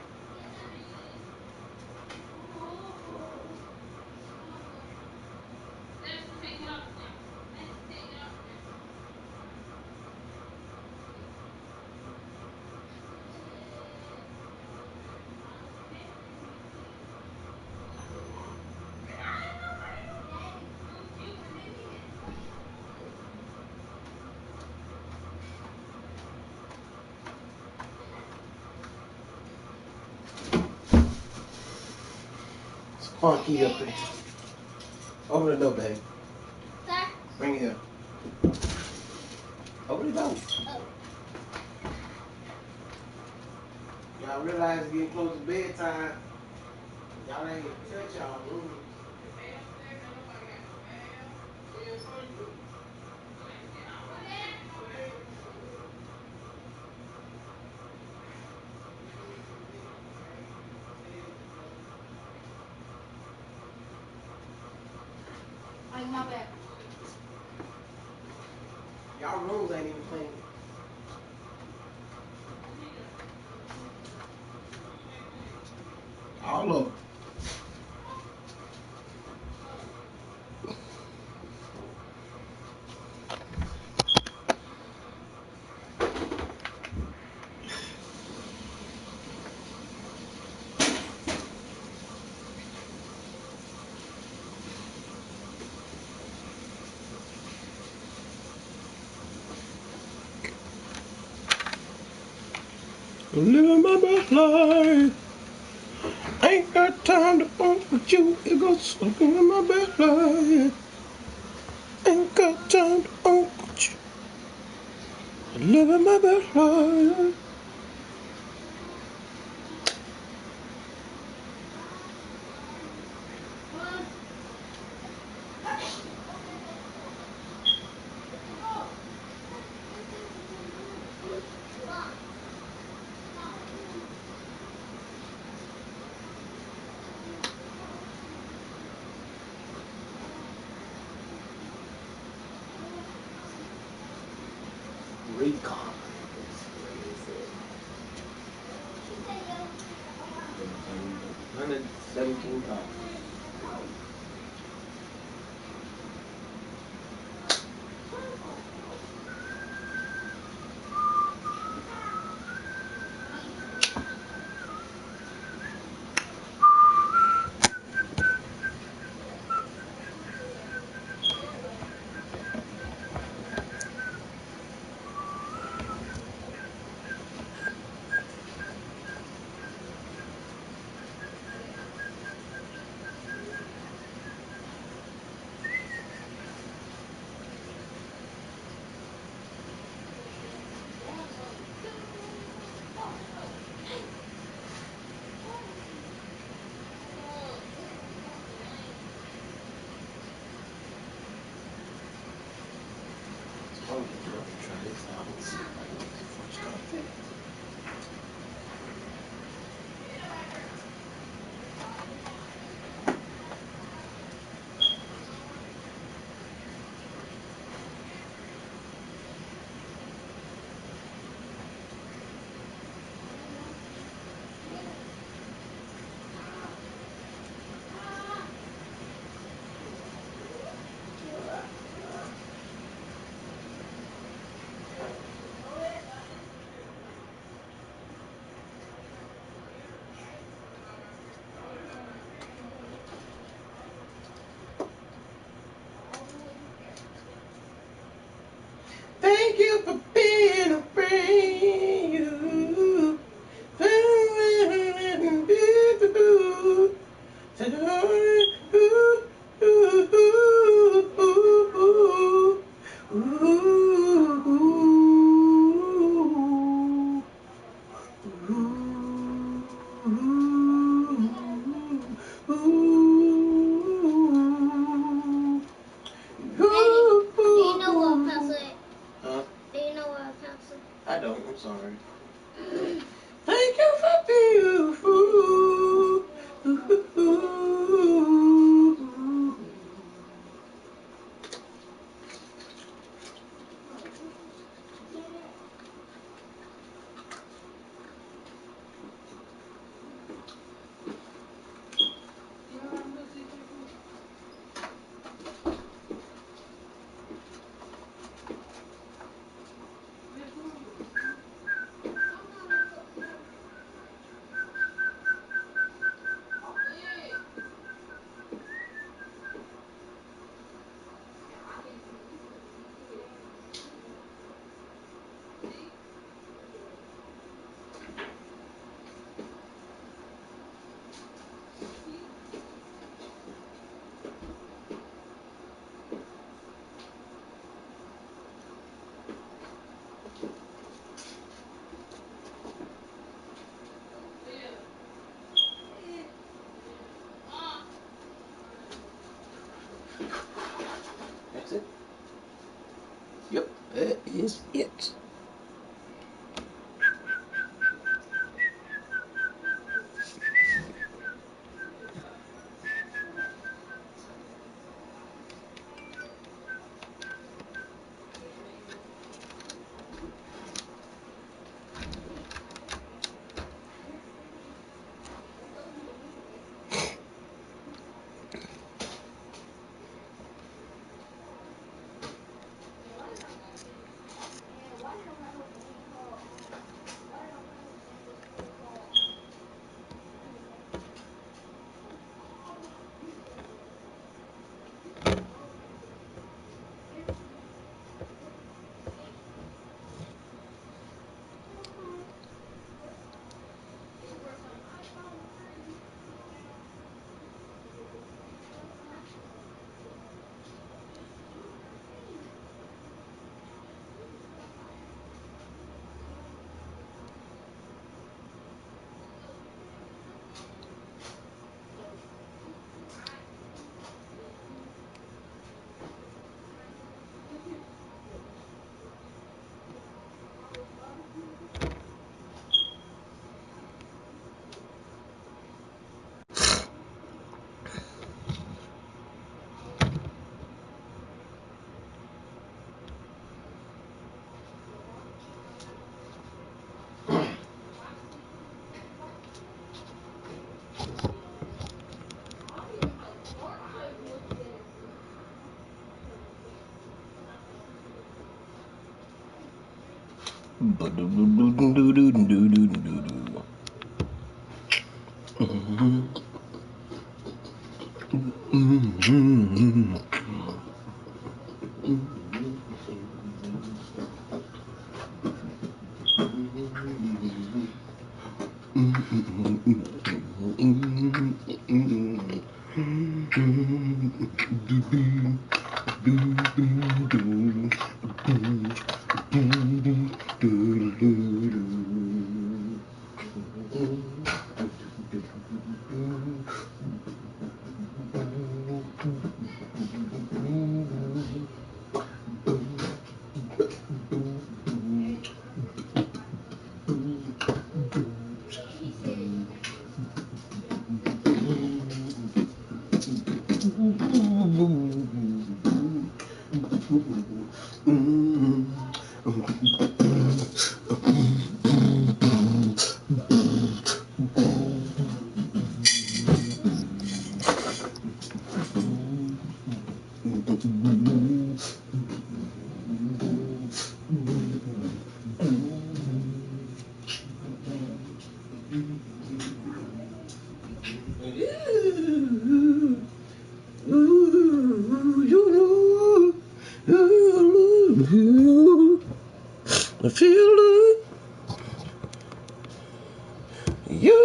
Come on, key up there. Open the door, baby. Sir? Bring it here. Open the door. Oh. Y'all realize it's getting close to bedtime. Y'all ain't gonna touch y'all room. Like my bad. Y'all rooms ain't even clean. All of them. Living my best life. Ain't got time to funk with you. It goes living my best life. Ain't got time to funk with you. Living my best life. Recon. 117 dollars. sorry. Thank you for beautiful. That's it. Yep, that is it. I feel you,